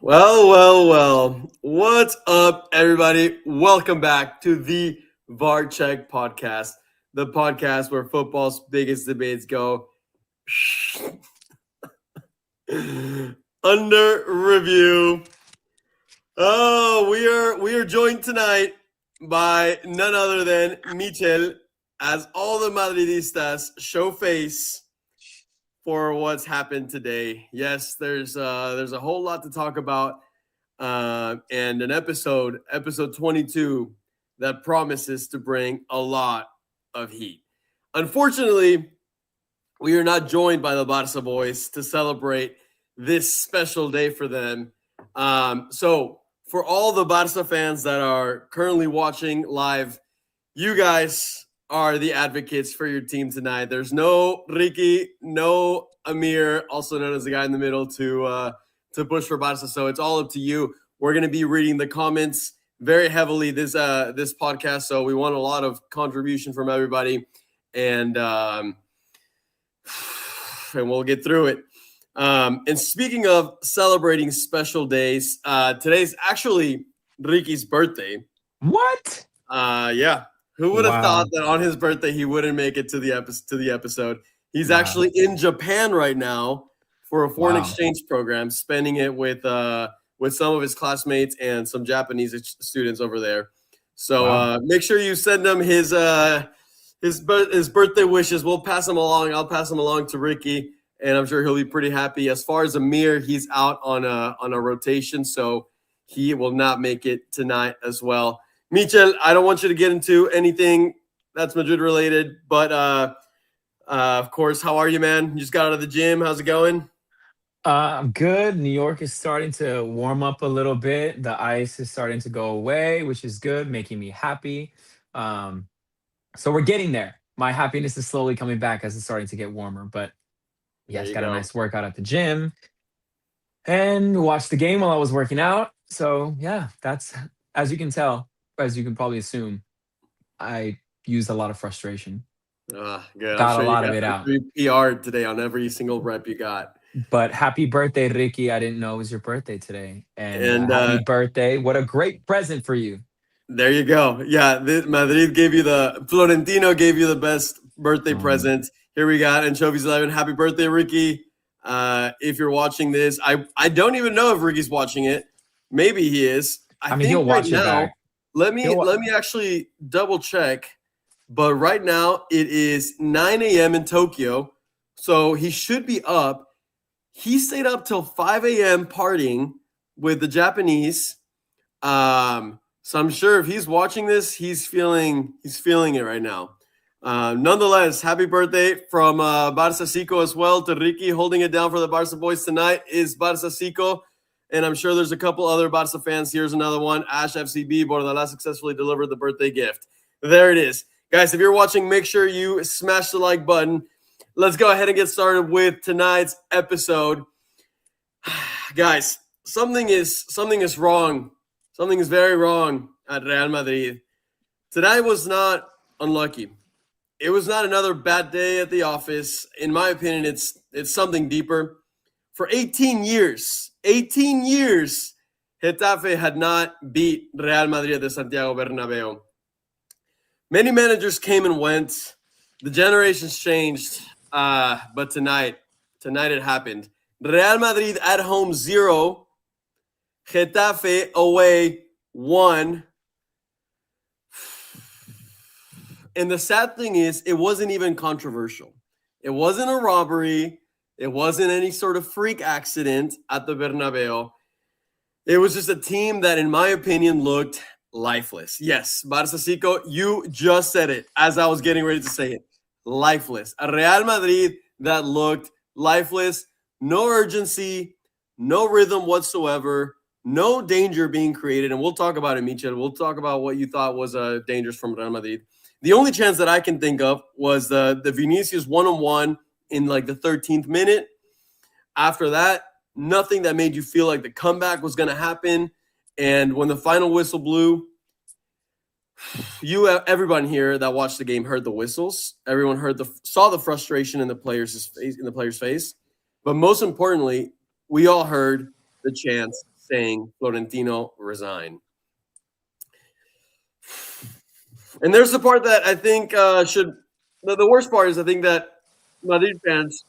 Well. What's up, everybody? Welcome back to the VAR Check podcast, the podcast where football's biggest debates go under review. Oh, we are joined tonight by none other than Michel, as all the Madridistas show face for what's happened today. Yes, there's a whole lot to talk about, and an episode 22, that promises to bring a lot of heat. Unfortunately, we are not joined by the Barça boys to celebrate this special day for them. So for all the Barça fans that are currently watching live, you guys are the advocates for your team tonight. There's no Ricky, no Amir, also known as the guy in the middle, to push for Barça. So it's all up to you. We're going to be reading the comments very heavily this podcast. So we want a lot of contribution from everybody, and we'll get through it. And speaking of celebrating special days, today's actually Ricky's birthday. What? Yeah. Who would have thought that on his birthday he wouldn't make it to the episode? He's actually in Japan right now for a foreign exchange program, spending it with some of his classmates and some Japanese students over there. So make sure you send him his birthday wishes. We'll pass them along. I'll pass them along to Ricky, and I'm sure he'll be pretty happy. As far as Amir, he's out on a rotation, so he will not make it tonight as well. Michel, I don't want you to get into anything that's Madrid related, but of course, how are you, man? You just got out of the gym. How's it going? I'm good. New York is starting to warm up a little bit. The ice is starting to go away, which is good, making me happy. So we're getting there. My happiness is slowly coming back as it's starting to get warmer. But yes, got a nice workout at the gym and watched the game while I was working out. So yeah, that's, as you can tell, as you can probably assume, I used a lot of frustration. Good. Got a lot of it out. PR today on every single rep you got. But happy birthday, Ricky. I didn't know it was your birthday today. And happy birthday. What a great present for you. There you go. Yeah, Madrid Florentino gave you the best birthday present. Here we got Anchovies 11. Happy birthday, Ricky. If you're watching this, I don't even know if Ricky's watching it. Maybe he is. I mean, he'll watch it back. Let me actually double check. But right now it is 9 a.m. in Tokyo, so he should be up. He stayed up till 5 a.m. partying with the Japanese. So I'm sure if he's watching this, he's feeling it right now. Nonetheless, happy birthday from Barça Cico as well to Ricky. Holding it down for the Barça boys tonight is Barça Cico. And I'm sure there's a couple other Barça fans. Here's another one. Ash FCB, Bordalás successfully delivered the birthday gift. There it is. Guys, if you're watching, make sure you smash the like button. Let's go ahead and get started with tonight's episode. Guys, something is wrong. Something is very wrong at Real Madrid. Today was not unlucky. It was not another bad day at the office. In my opinion, it's something deeper. For 18 years, Getafe had not beat Real Madrid at the Santiago Bernabéu. Many managers came and went. The generations changed. But tonight it happened. Real Madrid at home 0. Getafe away 1. And the sad thing is, it wasn't even controversial. It wasn't a robbery. It wasn't any sort of freak accident at the Bernabeu. It was just a team that, in my opinion, looked lifeless. Yes, Barça Cico, you just said it as I was getting ready to say it. Lifeless. A Real Madrid that looked lifeless. No urgency, no rhythm whatsoever, no danger being created. And we'll talk about it, Michel. We'll talk about what you thought was dangerous from Real Madrid. The only chance that I can think of was the Vinícius one-on-one in like the 13th minute. After that, nothing that made you feel like the comeback was going to happen. And when the final whistle blew, everyone here that watched the game heard the whistles. Everyone saw the frustration in the player's face. But most importantly, we all heard the chants saying Florentino resign. And there's the part that I think the worst part is I think that Madrid fans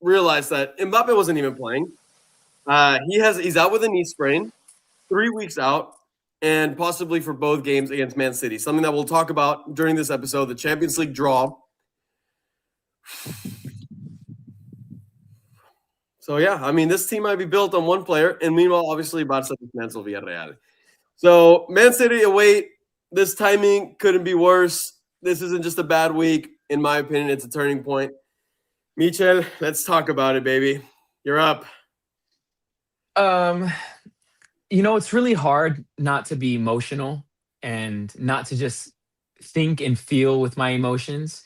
realize that Mbappe wasn't even playing. He's out with a knee sprain, 3 weeks out, and possibly for both games against Man City. Something that we'll talk about during this episode, the Champions League draw. So yeah, I mean, this team might be built on one player, and meanwhile, obviously, Barça dismantled Villarreal. So Man City away. This timing couldn't be worse. This isn't just a bad week. In my opinion, it's a turning point. Michel, let's talk about it, baby. You're up. It's really hard not to be emotional and not to just think and feel with my emotions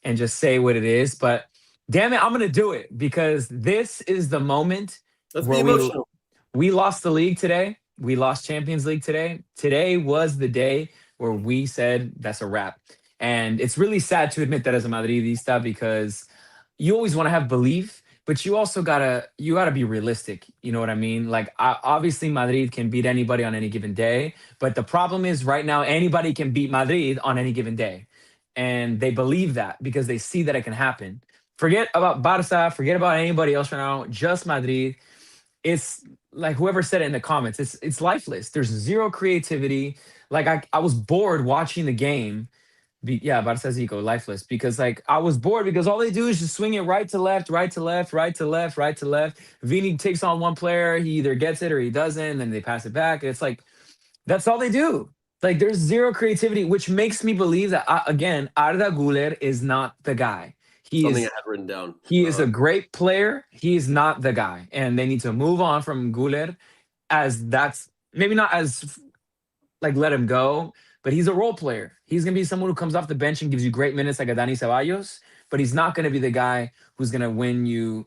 and just say what it is. But damn it, I'm gonna do it because this is the moment Let's be where emotional. we lost the league today. We lost Champions League today. Today was the day where we said that's a wrap. And it's really sad to admit that as a Madridista because you always want to have belief, but you gotta be realistic. You know what I mean? Like obviously Madrid can beat anybody on any given day, but the problem is right now anybody can beat Madrid on any given day, and they believe that because they see that it can happen. Forget about Barça, forget about anybody else right now. Just Madrid. It's like whoever said it in the comments. It's lifeless. There's zero creativity. Like I was bored watching the game. Yeah, Barca's eco lifeless because like I was bored because all they do is just swing it right to left, right to left, right to left, right to left. Vini takes on one player, he either gets it or he doesn't, and then they pass it back. It's like that's all they do. Like there's zero creativity, which makes me believe that again, Arda Güler is not the guy. He Something I is had written down. he is a great player. He is not the guy, and they need to move on from Güler as that's maybe not as like let him go, but he's a role player. He's gonna be someone who comes off the bench and gives you great minutes like a Dani Ceballos, but he's not gonna be the guy who's gonna win you,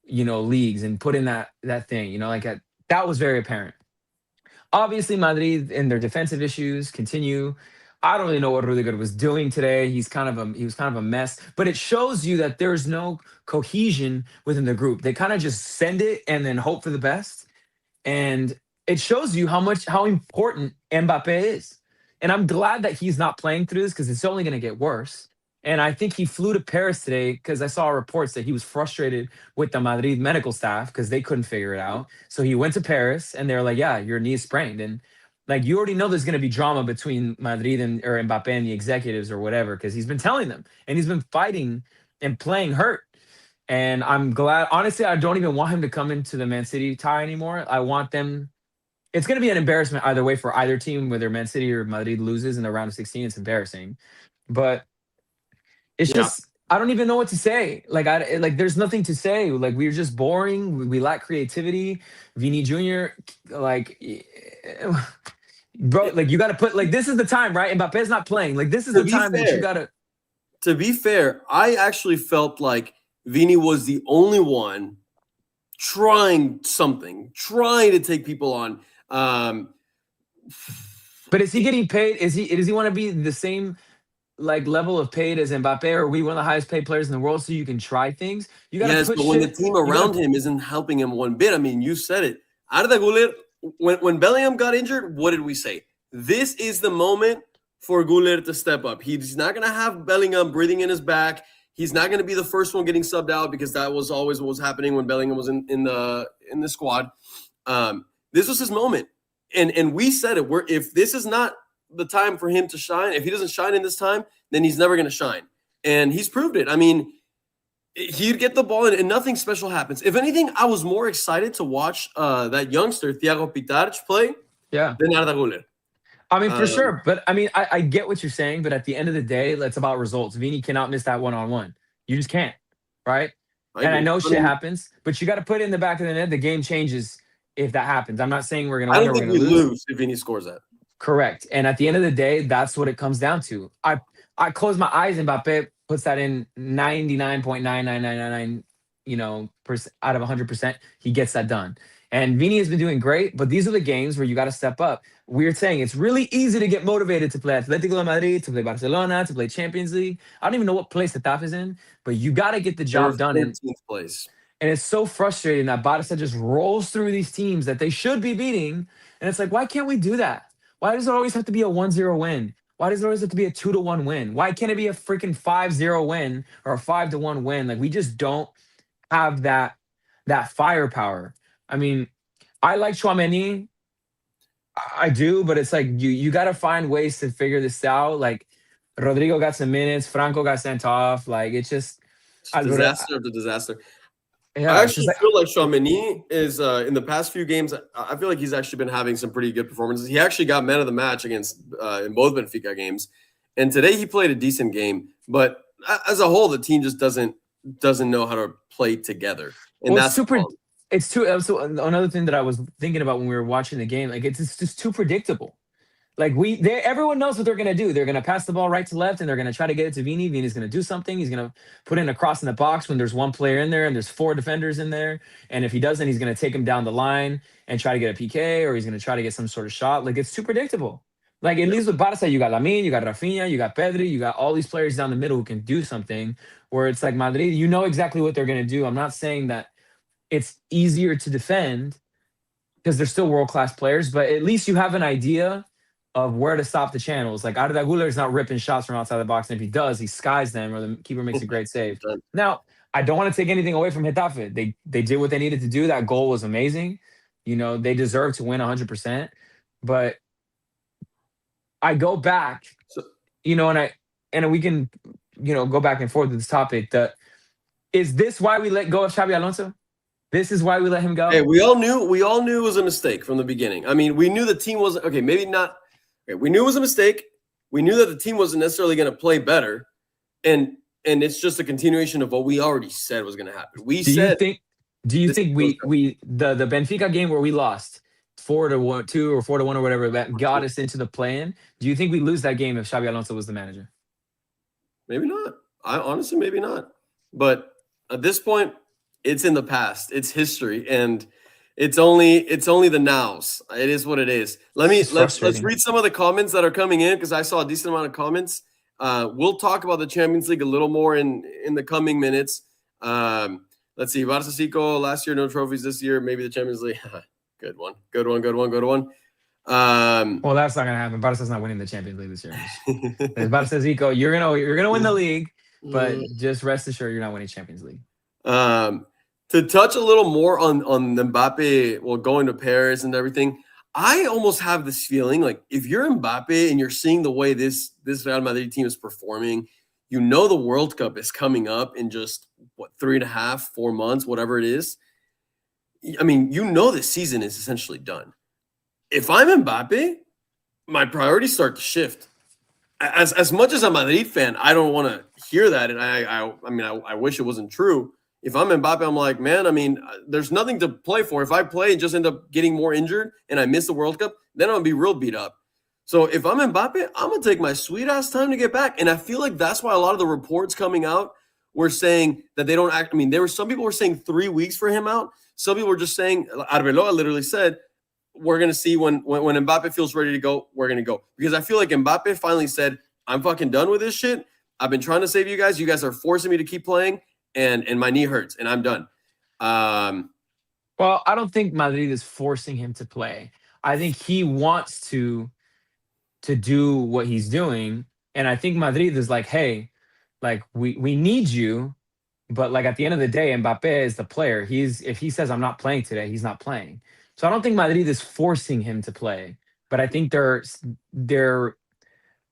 leagues and put in that thing. That was very apparent. Obviously, Madrid and their defensive issues continue. I don't really know what Rudiger was doing today. He was kind of a mess, but it shows you that there's no cohesion within the group. They kind of just send it and then hope for the best. And it shows you how important Mbappe is. And I'm glad that he's not playing through this because it's only going to get worse. And I think he flew to Paris today because I saw reports that he was frustrated with the Madrid medical staff because they couldn't figure it out. So he went to Paris and they're like, yeah, your knee is sprained. And like you already know there's going to be drama between Madrid or Mbappe and the executives or whatever because he's been telling them and he's been fighting and playing hurt. And I'm glad. Honestly, I don't even want him to come into the Man City tie anymore. I want them. It's going to be an embarrassment either way for either team, whether Man City or Madrid loses in the round of 16. It's embarrassing, but it's just I don't even know what to say. Like there's nothing to say. Like we're just boring. We lack creativity. Vini Jr. Like, bro, like you got to put like this is the time, right? Mbappe's not playing. Like this is the time that you got to. To be fair, I actually felt like Vini was the only one trying to take people on. But is he getting paid? Does he want to be the same like level of paid as Mbappe, or are we one of the highest paid players in the world so you can try things? You got to put but when the team around him isn't helping him one bit, I mean, you said it. Arda Güler, when Bellingham got injured, what did we say? This is the moment for Güler to step up. He's not going to have Bellingham breathing in his back. He's not going to be the first one getting subbed out because that was always what was happening when Bellingham was in the squad. This was his moment, and we said it. If this is not the time for him to shine, if he doesn't shine in this time, then he's never going to shine, and he's proved it. I mean, he'd get the ball and nothing special happens. If anything, I was more excited to watch that youngster Thiago Pitarch play than Arda Güler. I mean, for sure. But I mean, I get what you're saying, but at the end of the day, it's about results. Vini cannot miss that one-on-one. You just can't, right? I know shit happens, but you got to put it in the back of the net. The game changes if that happens. I'm not saying we're going to win or we're going to lose if Vini scores that. Correct. And at the end of the day, that's what it comes down to. I close my eyes and Mbappe puts that in 99.99999, out of 100%. He gets that done. And Vini has been doing great, but these are the games where you got to step up. We're saying it's really easy to get motivated to play Atletico de Madrid, to play Barcelona, to play Champions League. I don't even know what place Getafe is in, but you got to get the job done. 14th place. And it's so frustrating that Barca just rolls through these teams that they should be beating. And it's like, why can't we do that? Why does it always have to be a 1-0 win? Why does it always have to be a 2-1 win? Why can't it be a freaking 5-0 win or a 5-1 win? Like we just don't have that firepower. I mean, I like Chouameni. I do, but it's like you got to find ways to figure this out. Like Rodrigo got some minutes, Franco got sent off. Like it's just, Disaster after disaster. I yeah, it's just actually like feel like Tchouaméni is in the past few games. I feel like he's actually been having some pretty good performances. He actually got man of the match against in both Benfica games, and today he played a decent game. But as a whole, the team just doesn't know how to play together, and well, that's the problem. it's too. So another thing that I was thinking about when we were watching the game, like it's just too predictable. Like everyone knows what they're gonna do. They're gonna pass the ball right to left, and they're gonna try to get it to Vini. Vini's gonna do something. He's gonna put in a cross in the box when there's one player in there and there's four defenders in there. And if he doesn't, he's gonna take him down the line and try to get a PK, or he's gonna try to get some sort of shot. Like it's too predictable. Like at least with Barca, you got Lamine, you got Rafinha, you got Pedri, you got all these players down the middle who can do something. Where it's like Madrid, you know exactly what they're gonna do. I'm not saying that it's easier to defend because they're still world class players, but at least you have an idea of where to stop the channels. Like Arda Güler is not ripping shots from outside the box, and if he does, he skies them, or the keeper makes a great save. Now, I don't want to take anything away from Getafe. They did what they needed to do. That goal was amazing. You know, they deserve to win 100%. But I go back, you know, and we can, you know, go back and forth with this topic. Is this why we let go of Xabi Alonso? This is why we let him go. Hey, we all knew it was a mistake from the beginning. I mean, we knew the team wasn't okay. Maybe not. Okay, we knew it was a mistake. We knew that the team wasn't necessarily going to play better, and it's just a continuation of what we already said was going to happen. Do you think the Benfica game where we lost 4-2 or 4-1 or whatever that got us into the play-in? Do you think we lose that game if Xabi Alonso was the manager? Maybe not. I honestly maybe not. But at this point, it's in the past. It's history, and it's only the nows. It is what it is. Let's read some of the comments that are coming in because I saw a decent amount of comments. We'll talk about the Champions League a little more in the coming minutes. Let's see. Barça Cico, last year, no trophies this year. Maybe the Champions League. Good one. Well, that's not gonna happen. Barca's not winning the Champions League this year. Barça Zico, you're gonna win the league, but just rest assured you're not winning Champions League. To touch a little more on Mbappe, well, going to Paris and everything, I almost have this feeling like if you're Mbappe and you're seeing the way this Real Madrid team is performing, you know the World Cup is coming up in just 3.5, 4 months, whatever it is. I mean, you know this season is essentially done. If I'm Mbappe, my priorities start to shift. As much as a Madrid fan, I don't want to hear that, and I wish it wasn't true. If I'm Mbappe, I'm like, man, I mean, there's nothing to play for. If I play and just end up getting more injured and I miss the World Cup, then I'm going to be real beat up. So if I'm Mbappe, I'm going to take my sweet-ass time to get back. And I feel like that's why a lot of the reports coming out were saying that they don't act. I mean, there were some people were saying 3 weeks for him out. Some people were just saying, Arbeloa literally said, we're going to see when Mbappe feels ready to go, we're going to go. Because I feel like Mbappe finally said, I'm fucking done with this shit. I've been trying to save you guys. You guys are forcing me to keep playing. And my knee hurts, and I'm done. Well, I don't think Madrid is forcing him to play. I think he wants to do what he's doing, and I think Madrid is like, hey, like we need you, but like at the end of the day, Mbappe is the player. If he says I'm not playing today, he's not playing. So I don't think Madrid is forcing him to play, but I think they're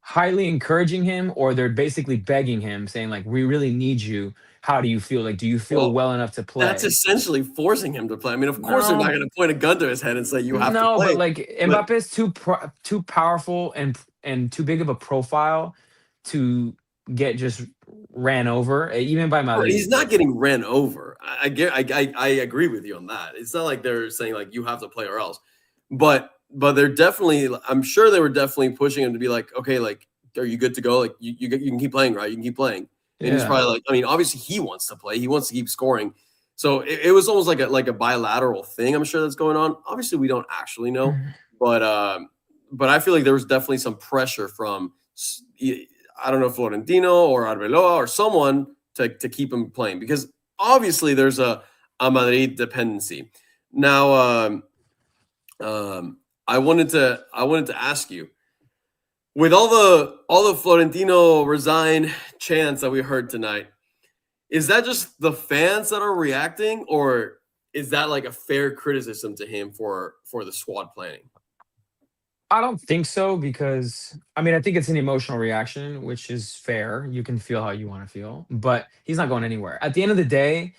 highly encouraging him, or they're basically begging him, saying like, we really need you. How do you feel? Like, do you feel well enough to play? That's essentially forcing him to play. I mean, of course, they're not going to point a gun to his head and say you have to play. No, but like Mbappe is too powerful and too big of a profile to get just ran over, even by Madrid. He's not getting ran over. I agree with you on that. It's not like they're saying like you have to play or else, but they're definitely. I'm sure they were definitely pushing him to be like, okay, like, are you good to go? Like you can keep playing, right? You can keep playing. And he's probably like, I mean, obviously he wants to play. He wants to keep scoring. So it was almost like a bilateral thing. I'm sure that's going on. Obviously, we don't actually know, but I feel like there was definitely some pressure from I don't know, Florentino or Arbeloa or someone to keep him playing, because obviously there's a a Madrid dependency. Now, I wanted to ask you, with all the Florentino resign chants that we heard tonight, is that just the fans that are reacting, or is that like a fair criticism to him for the squad planning? I don't think so because I mean I think it's an emotional reaction, which is fair. You can feel how you want to feel, but he's not going anywhere. At the end of the day,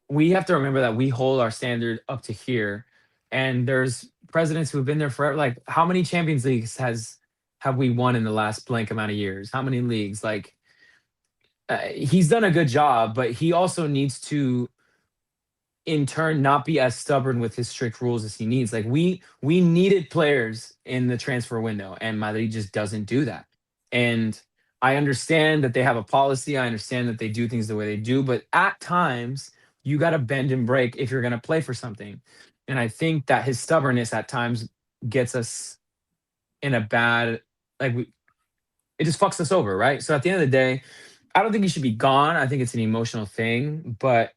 we have to remember that we hold our standard up to here, and there's presidents who've been there forever. Like, how many Champions Leagues have we won in the last blank amount of years? How many leagues? Like, he's done a good job, but he also needs to in turn not be as stubborn with his strict rules as he needs. Like, we needed players in the transfer window, and Madrid just doesn't do that. And I understand that they have a policy. I understand that they do things the way they do, but at times you got to bend and break if you're going to play for something. And I think that his stubbornness at times gets us in a bad, like, it just fucks us over, right? So at the end of the day, I don't think he should be gone. I think it's an emotional thing, but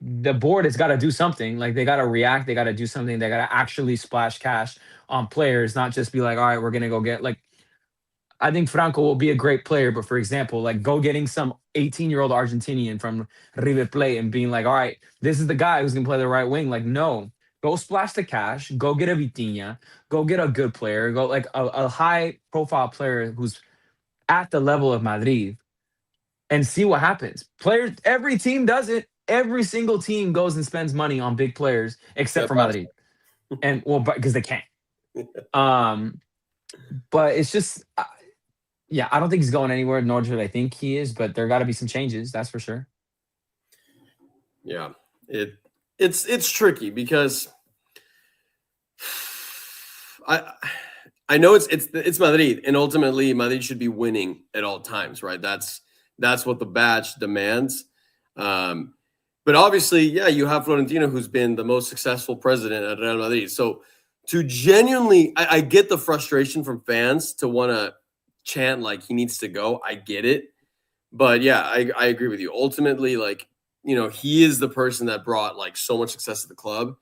the board has got to do something. Like, they got to react. They got to do something. They got to actually splash cash on players, not just be like, all right, we're gonna go get like. I think Franco will be a great player, but for example, like go getting some 18-year-old Argentinian from River Plate and being like, all right, this is the guy who's gonna play the right wing. Like, no, go splash the cash. Go get a Vitinha. Go get a good player. Go like a high profile player who's at the level of Madrid and see what happens. Players, every team does it. Every single team goes and spends money on big players except Except for Madrid. And well, but because they can't. Um, but it's just, yeah, I don't think he's going anywhere, nor do I think he is. But there got to be some changes, that's for sure. Yeah, it's tricky because I I know it's Madrid, and ultimately Madrid should be winning at all times, right? That's what the badge demands. But obviously, yeah, you have Florentino, who's been the most successful president at Real Madrid. So to genuinely, I get the frustration from fans to want to chant like he needs to go. I get it. But yeah, I agree with you. Ultimately, like, he is the person that brought like so much success to the club.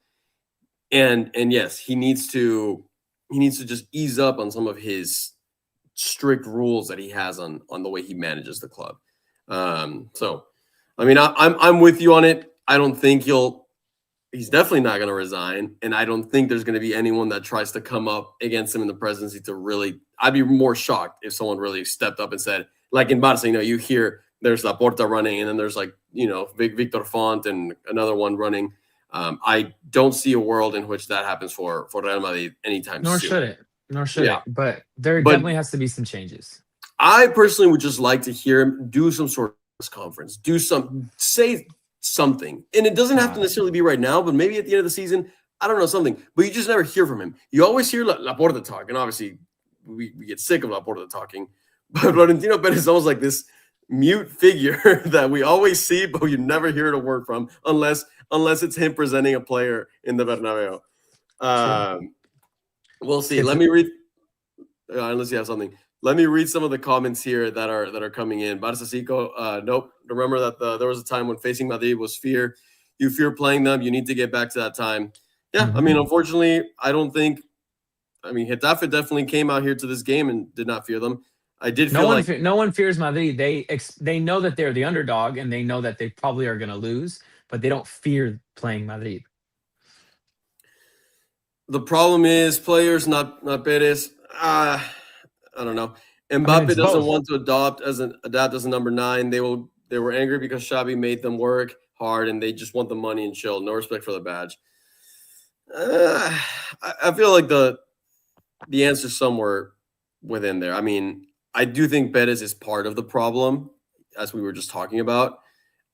And yes, he needs to just ease up on some of his strict rules that he has on the way he manages the club. So I mean, I'm with you on it. I don't think he's definitely not going to resign, and I don't think there's going to be anyone that tries to come up against him in the presidency to really. I'd be more shocked if someone really stepped up and said, like in Barça, you hear there's Laporta running, and then there's like Victor Font and another one running. I don't see a world in which that happens for Real Madrid anytime Nor soon. should it. Nor should Yeah, it. But there but definitely has to be some changes. I personally would just like to hear him do some sort of press conference, say something. And it doesn't have to God. necessarily be right now, but maybe at the end of the season, I don't know, something. But you just never hear from him. You always hear Laporta talk, and obviously we get sick of Laporta talking. But Florentino Perez is almost like this mute figure that we always see, but you never hear a word from unless it's him presenting a player in the Bernabeu. We'll see. Let me read. Unless you have something. Let me read some of the comments here that are coming in. Barça Cico, nope. Remember that there was a time when facing Madrid was fear. You fear playing them. You need to get back to that time. Yeah, I mean, unfortunately, I don't think. I mean, Getafe definitely came out here to this game and did not fear them. I did feel like no one fears Madrid. They know that they're the underdog, and they know that they probably are going to lose, but they don't fear playing Madrid. the problem is players, not Perez. I don't know. Mbappe It's doesn't both. want to adapt as a number 9. They were angry because Xavi made them work hard, and they just want the money and chill. No respect for the badge. I feel like the answer somewhere within there. I mean, I do think Perez is part of the problem, as we were just talking about.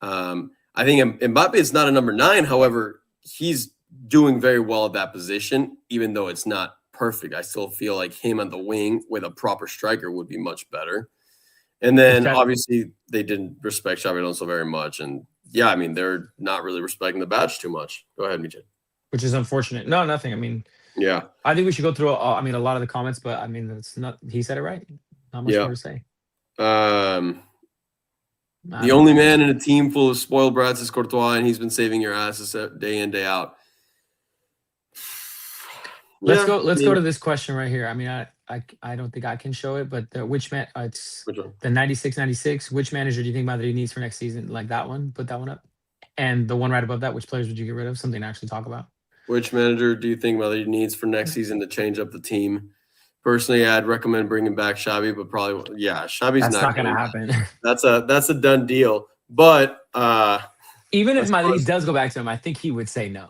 I think Mbappe is not a number 9. However, he's doing very well at that position, even though it's not perfect. I still feel like him on the wing with a proper striker would be much better. And then obviously they didn't respect Xabi Alonso very much. And yeah, I mean, they're not really respecting the badge too much. Go ahead, Mijay. Which is unfortunate. No, nothing. I mean, yeah, I think we should go through. I mean, a lot of the comments, but I mean, that's not. He said it right. Not much more to say. I The don't only know. man in a team full of spoiled brats is Courtois, and he's been saving your asses day in, day out. Let's Yeah, go. I Let's go mean, to this question right here. I mean, I don't think I can show it, but which man? It's which one? the 96-96. Which manager do you think Madrid needs for next season? Like that one. Put that one up. And the one right above that. Which players would you get rid of? Something to actually talk about. Which manager do you think Madrid needs for next season to change up the team? Personally, I'd recommend bringing back Xavi, but probably Xavi's That's not not gonna going. happen. That's a done deal. But Even if as far Madrid as, does go back to him, I think he would say no.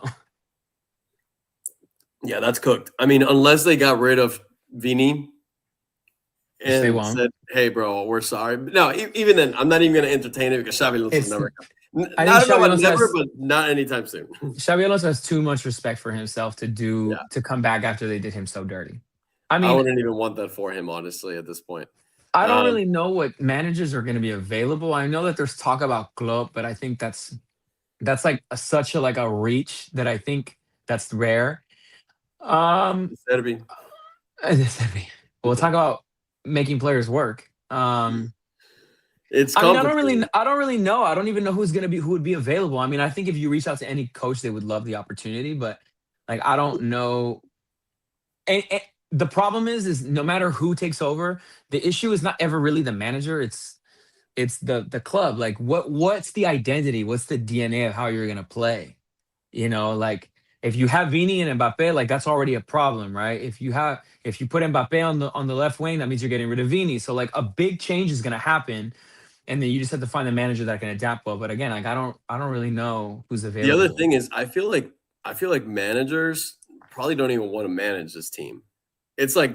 yeah, that's cooked. I mean, unless they got rid of Vini Which they and won't. said, "Hey, bro, we're sorry." No, even then, I'm not even going to entertain it because Xavi Alonso's It's. never. I I think don't know Xabi about Alonso never, has but not anytime soon. Xabi Alonso has too much respect for himself Yeah, to come back after they did him so dirty. I I mean, wouldn't even want that for him, honestly, at this point. I don't Um, really know what managers are going to be available. I know that there's talk about Klopp, but I think that's like such a like a reach that I think that's rare. Um, it's gotta be. we'll talk about making players work. It's I mean, complicated. I don't really know. I don't even know who would be available. I mean, I think if you reach out to any coach, they would love the opportunity, but like I don't know. And the problem is no matter who takes over, the issue is not ever really the manager. It's the club. Like what's the identity? What's the DNA of how you're gonna play? You know, like if you have Vini and Mbappe, like that's already a problem, right? If you put Mbappe on the left wing, that means you're getting rid of Vini. So like a big change is gonna happen, and then you just have to find a manager that can adapt well. But again, like I don't really know who's The other available. thing is, I feel like managers probably don't even want to manage this team. It's like,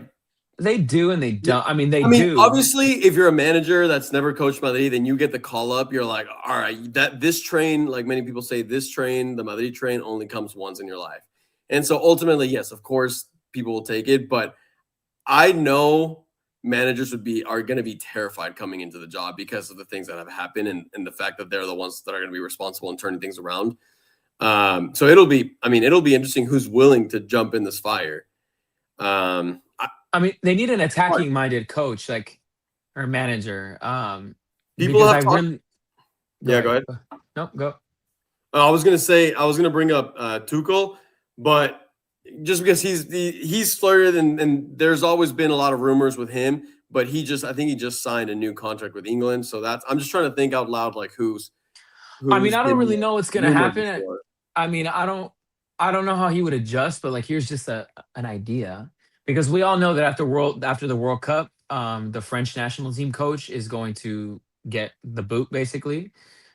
They do and they yeah, don't. I mean, they I mean, do. obviously, if you're a manager that's never coached Madrid, then you get the call up. You're like, all right, that this train, like many people say, this train, the Madrid train, only comes once in your life. And so ultimately, yes, of course, people will take it. But I know managers are going to be terrified coming into the job because of the things that have happened and the fact that they're the ones that are going to be responsible in turning things around. So it'll be interesting who's willing to jump in this fire. I mean, they need an Hard. attacking minded coach, like or manager. People Because I have talked. really go Yeah, go ahead. ahead. No, go. I was gonna bring up Tuchel, but just because he's flirted and there's always been a lot of rumors with him, but I think he just signed a new contract with England. So I'm just trying to think out loud, like I mean, who's I don't been really know what's gonna rumored happen. before. I mean, I don't know how he would adjust, but like here's just an idea. Because we all know that after the World Cup, the French national team coach is going to get the boot basically.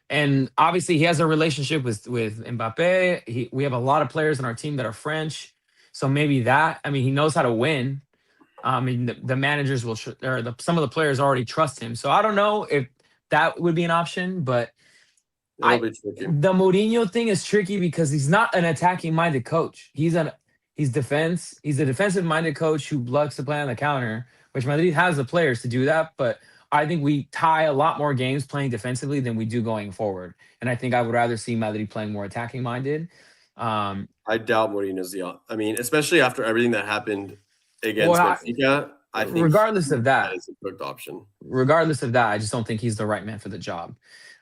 And obviously he has a relationship with Mbappe. We have a lot of players on our team that are French. So maybe that, I mean, he knows how to win. I mean, the managers will, some of the players already trust him. So I don't know if that would be an option, but It'll I be tricky. the Mourinho thing is tricky because he's not an attacking minded coach. He's a defensive minded coach who likes to play on the counter, which Madrid has the players to do that. But I think we tie a lot more games playing defensively than we do going forward. And I think I would rather see Madrid playing more attacking minded. Um, I doubt Mourinho's I mean, especially after everything that happened well, against Benfica, I think regardless of that that, is a cooked option. I just don't think he's the right man for the job.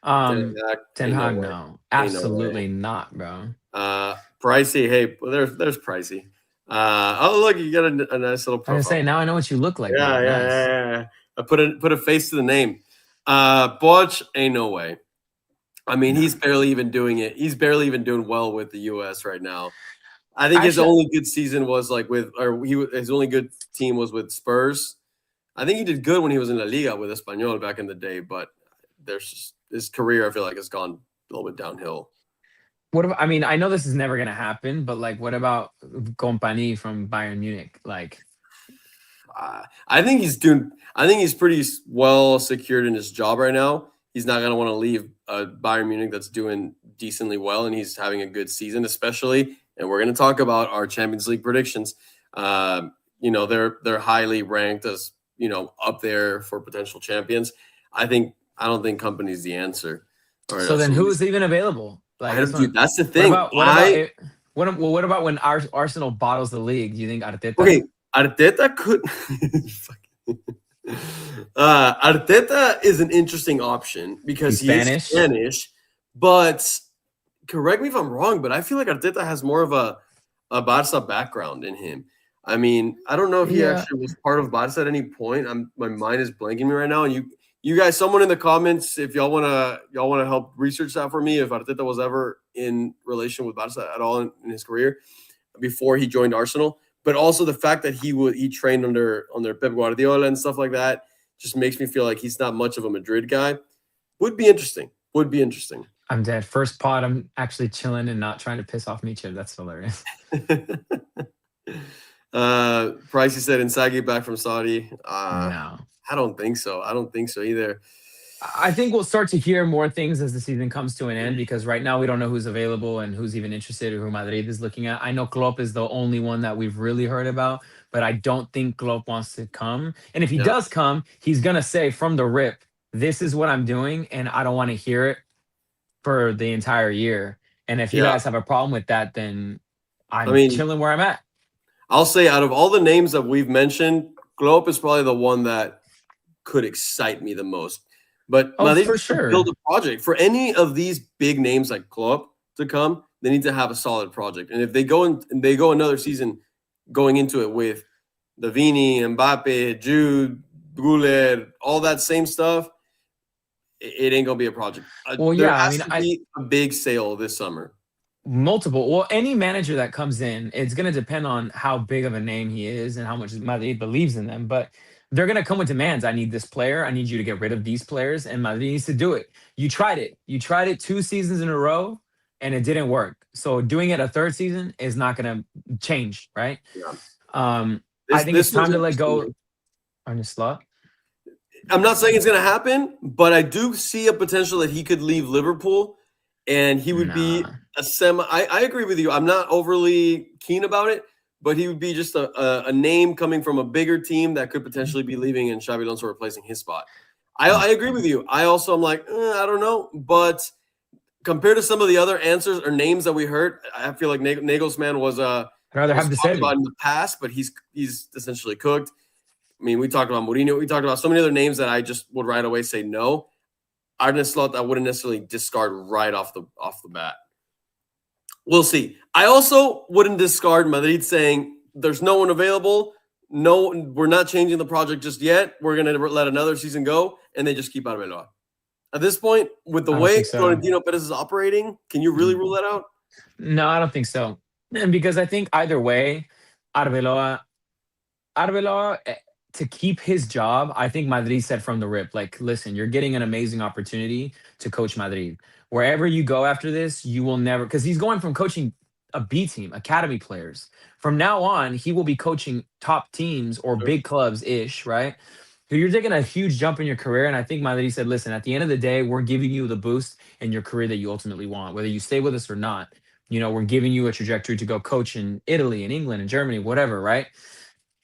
Ten Um, Hag, Ten ain't no Hag, way. no, Ain't no way. absolutely not, bro. Pricey. Hey, well, there's Pricey. Oh look, you got a nice little I was gonna profile. say now I know what you look like, Yeah, bro. yeah, Nice. yeah, yeah. I put a face to the name. Butch, ain't no way. I mean, Nah. he's barely even doing it. He's barely even doing well with the US right now. I think his Actually, only good season was like his only good team was with Spurs. I think he did good when he was in La Liga with Espanyol back in the day, but his career I feel like has gone a little bit downhill. what about, I mean, I know this is never gonna happen, but like, what about Company from Bayern Munich? Like, I think he's doing. I think he's pretty well secured in his job right now. He's not going to want to leave Bayern Munich that's doing decently well, and he's having a good season, especially. And we're going to talk about our Champions League predictions. They're highly ranked as up there for potential champions. I don't think Company's the answer. Or so else then at who least is even available? Like, I that's don't do. what. That's the thing. What about it? What about when Arsenal bottles the league? Do you think Arteta? Okay, Arteta could. Arteta is an interesting option because He's he is Spanish. Spanish, but correct me if I'm wrong, but I feel like Arteta has more of a Barça background in him. I mean, I don't know if he Yeah. actually was part of Barça at any point. My mind is blanking me right now. And you guys, someone in the comments, if y'all wanna help research that for me, if Arteta was ever in relation with Barça at all in his career before he joined Arsenal, but also the fact that he trained under Pep Guardiola and stuff like that just makes me feel like he's not much of a Madrid guy. Would be interesting. Would be interesting. I'm dead. First pod, I'm actually chilling and not trying to piss off Micho. That's hilarious. Pricey said Inzaghi back from Saudi. No. I don't think so. I don't think so either. I think we'll start to hear more things as the season comes to an end because right now we don't know who's available and who's even interested or who Madrid is looking at. I know Klopp is the only one that we've really heard about, but I don't think Klopp wants to come. And if he Yeah. does come, he's going to say from the rip, this is what I'm doing, and I don't want to hear it for the entire year. And if you Yeah. guys have a problem with that, then I'm I mean, chilling where I'm at. I'll say out of all the names that we've mentioned, Klopp is probably the one that could excite me the most. But Oh, Madrid for needs to build sure. a project. For any of these big names like Klopp to come, they need to have a solid project. And if they go another season going into it with the Vini, Mbappe, Jude, Guler, all that same stuff, it ain't gonna be a project. Well, There yeah, I has mean, to be a big sale this summer. multiple. Well, any manager that comes in, it's going to depend on how big of a name he is and how much Madrid believes in them. But they're going to come with demands. I need this player. I need you to get rid of these players, and Madrid needs to do it. You tried it. You tried it 2 seasons in a row, and it didn't work. So doing it a third season is not going to change, right? Yeah. I think it's This was time to let interesting. go on the slot. I'm not saying it's going to happen, but I do see a potential that he could leave Liverpool and he would be Nah. a semi. I agree with you. I'm not overly keen about it, but he would be just a name coming from a bigger team that could potentially be leaving and Xabi Alonso replacing his spot. I agree with you. I also am like, I don't know. But compared to some of the other answers or names that we heard, I feel like Nagelsmann was I'd rather have the talked about Serbia. in the past, but he's essentially cooked. I mean, we talked about Mourinho. We talked about so many other names that I just would right away say no. Arne Slot, I wouldn't necessarily discard right off the bat. We'll see. I also wouldn't discard Madrid saying there's no one available. No, we're not changing the project just yet. We're going to let another season go, and they just keep Arbeloa. At this point, with the I don't way think so. Florentino Perez is operating, can you really rule that out? No, I don't think so. And because I think either way, Arbeloa, to keep his job, I think Madrid said from the rip, like, listen, you're getting an amazing opportunity to coach Madrid. Wherever you go after this, you will never, because he's going from coaching a B team, academy players. From now on, he will be coaching top teams or Sure. big clubs ish, right? So you're taking a huge jump in your career. And I think Madrid said, listen, at the end of the day, we're giving you the boost in your career that you ultimately want, whether you stay with us or not. We're giving you a trajectory to go coach in Italy and England and Germany, whatever, right?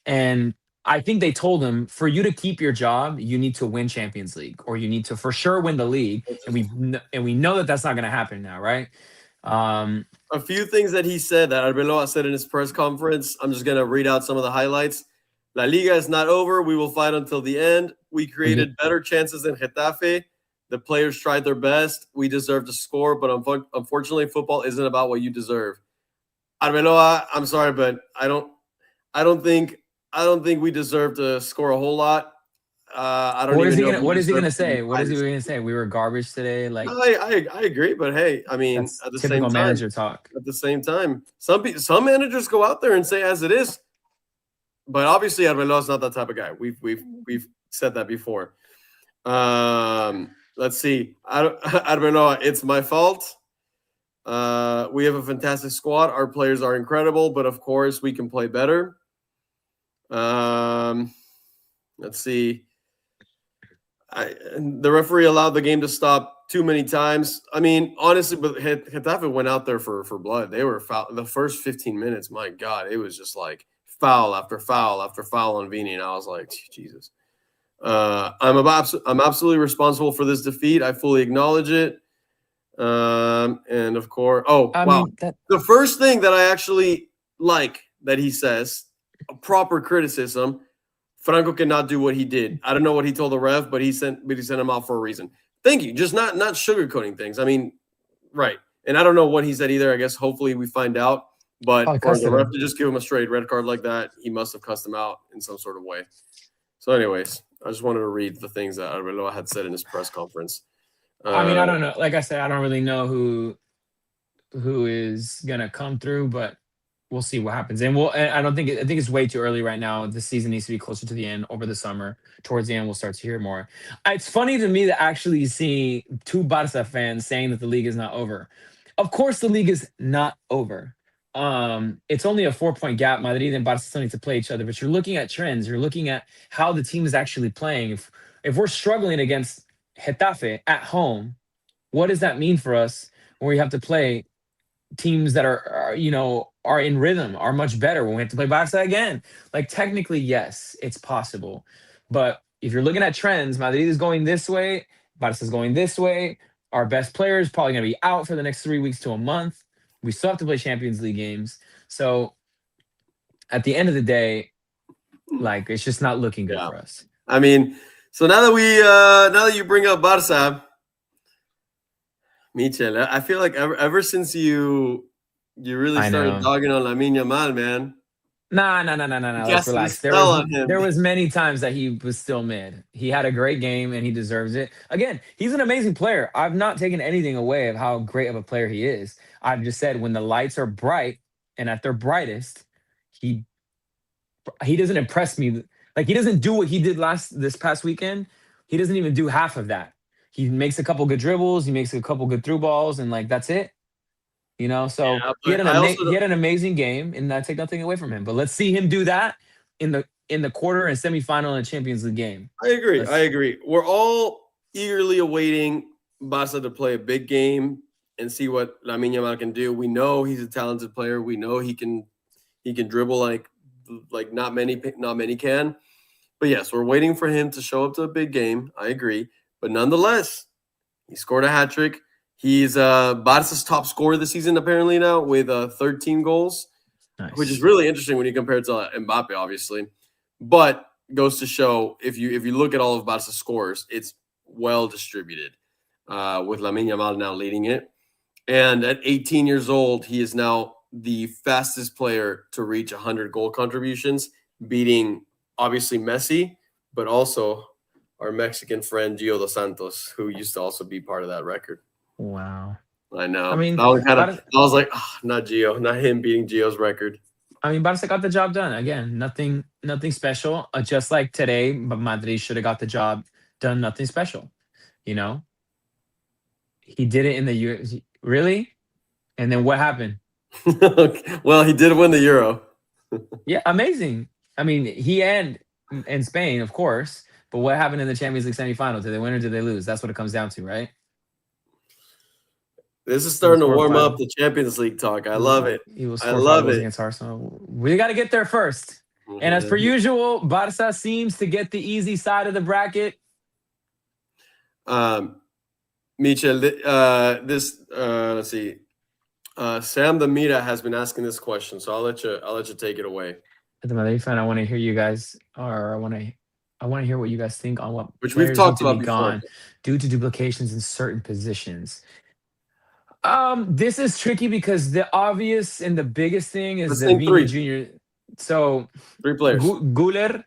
And I think they told him for you to keep your job, you need to win Champions League, or you need to for sure win the league. And we know that that's not going to happen now, right? A few things that he said that Arbeloa said in his press conference. I'm just going to read out some of the highlights. La Liga is not over. We will fight until the end. We created better chances than Getafe. The players tried their best. We deserve to score, but unfortunately, football isn't about what you deserve. Arbeloa, I'm sorry, but I don't think we deserve to score a whole lot. I don't What is even he know gonna if we What is he deserve gonna to be say? What is he gonna say? We were garbage today. Like I agree, but hey, I mean, that's typical manager talk. at the same time, some managers go out there and say as it is. But obviously, Arbeloa is not that type of guy. We've said that before. Let's see, Arbeloa, it's my fault. We have a fantastic squad. Our players are incredible, but of course, we can play better. Let's see. The referee allowed the game to stop too many times. I mean, honestly, but Getafe went out there for blood. They were foul. The first 15 minutes, my God, it was just like foul after foul after foul on Vini, and I was like, Jesus. I'm absolutely responsible for this defeat. I fully acknowledge it. And of course, the first thing that I actually like that he says, a proper criticism Franco cannot do what he did. I don't know what he told the ref, but he sent him out for a reason. Thank you. Just not sugarcoating things. I mean, right. And I don't know what he said either. I guess hopefully we find out. But Probably for the cussing ref him. to just give him a straight red card like that, he must have cussed him out in some sort of way. So, anyways, I just wanted to read the things that Arbeloa had said in his press conference. I mean, I don't know. Like I said, I don't really know who is gonna come through, but we'll see what happens. And I don't think I think it's way too early right now. The season needs to be closer to the end over the summer. Towards the end, we'll start to hear more. It's funny to me to actually see two Barca fans saying that the league is not over. Of course, the league is not over. It's only a 4 point gap. Madrid and Barca still need to play each other, but you're looking at trends. You're looking at how the team is actually playing. If we're struggling against Getafe at home, what does that mean for us when we have to play teams that are in rhythm, are much better when we have to play Barca again? Like technically, yes, it's possible. But if you're looking at trends, Madrid is going this way, Barca is going this way. Our best player is probably going to be out for the next 3 weeks to a month. We still have to play Champions League games. So at the end of the day, like it's just not looking good for us. I mean, so now that you bring up Barca, Michel, I feel like ever since you really started dogging on Lamine Yamal, man. No. Let's relax. There was many times that he was still mid. He had a great game and he deserves it. Again, he's an amazing player. I've not taken anything away of how great of a player he is. I've just said when the lights are bright and at their brightest, he doesn't impress me. Like he doesn't do what he did this past weekend. He doesn't even do half of that. He makes a couple good dribbles, he makes a couple good through balls, and like that's it. So he had an amazing game, and I take nothing away from him. But let's see him do that in the quarter and semifinal in a Champions League game. I agree. We're all eagerly awaiting Barca to play a big game and see what Lamine Yamal can do. We know he's a talented player. We know he can dribble like not many can. But yes, we're waiting for him to show up to a big game. I agree. But nonetheless, he scored a hat trick. He's Barca's top scorer this season, apparently now, with 13 goals, which is really interesting when you compare it to Mbappe, obviously. But goes to show, if you look at all of Barca's scores, it's well distributed, with Lamine Yamal now leading it. And at 18 years old, he is now the fastest player to reach 100 goal contributions, beating, obviously, Messi, but also our Mexican friend Gio dos Santos, who used to also be part of that record. Wow. I know. I mean, I was like, oh, not Gio, not him beating Gio's record. I mean, Barca got the job done. Again, nothing special. Just like today, but Madrid should have got the job done. Nothing special. He did it in the Euro. Really? And then what happened? Well, he did win the Euro. Yeah, amazing. I mean, he and Spain, of course. But what happened in the Champions League semifinal? Did they win or did they lose? That's what it comes down to, right? This is starting to warm up the Champions League talk. I love it. He will score 5 goals against Arsenal. We got to get there first. And as per usual, Barca seems to get the easy side of the bracket. Michel, let's see. Sam the Mira has been asking this question, so I'll let you take it away. As a Madrid fan, I want to hear you guys, or I want to hear what you guys think on what which we've talked about before, gone due to duplications in certain positions. This is tricky because the obvious and the biggest thing is the Vini Jr. So 3 players. Guler.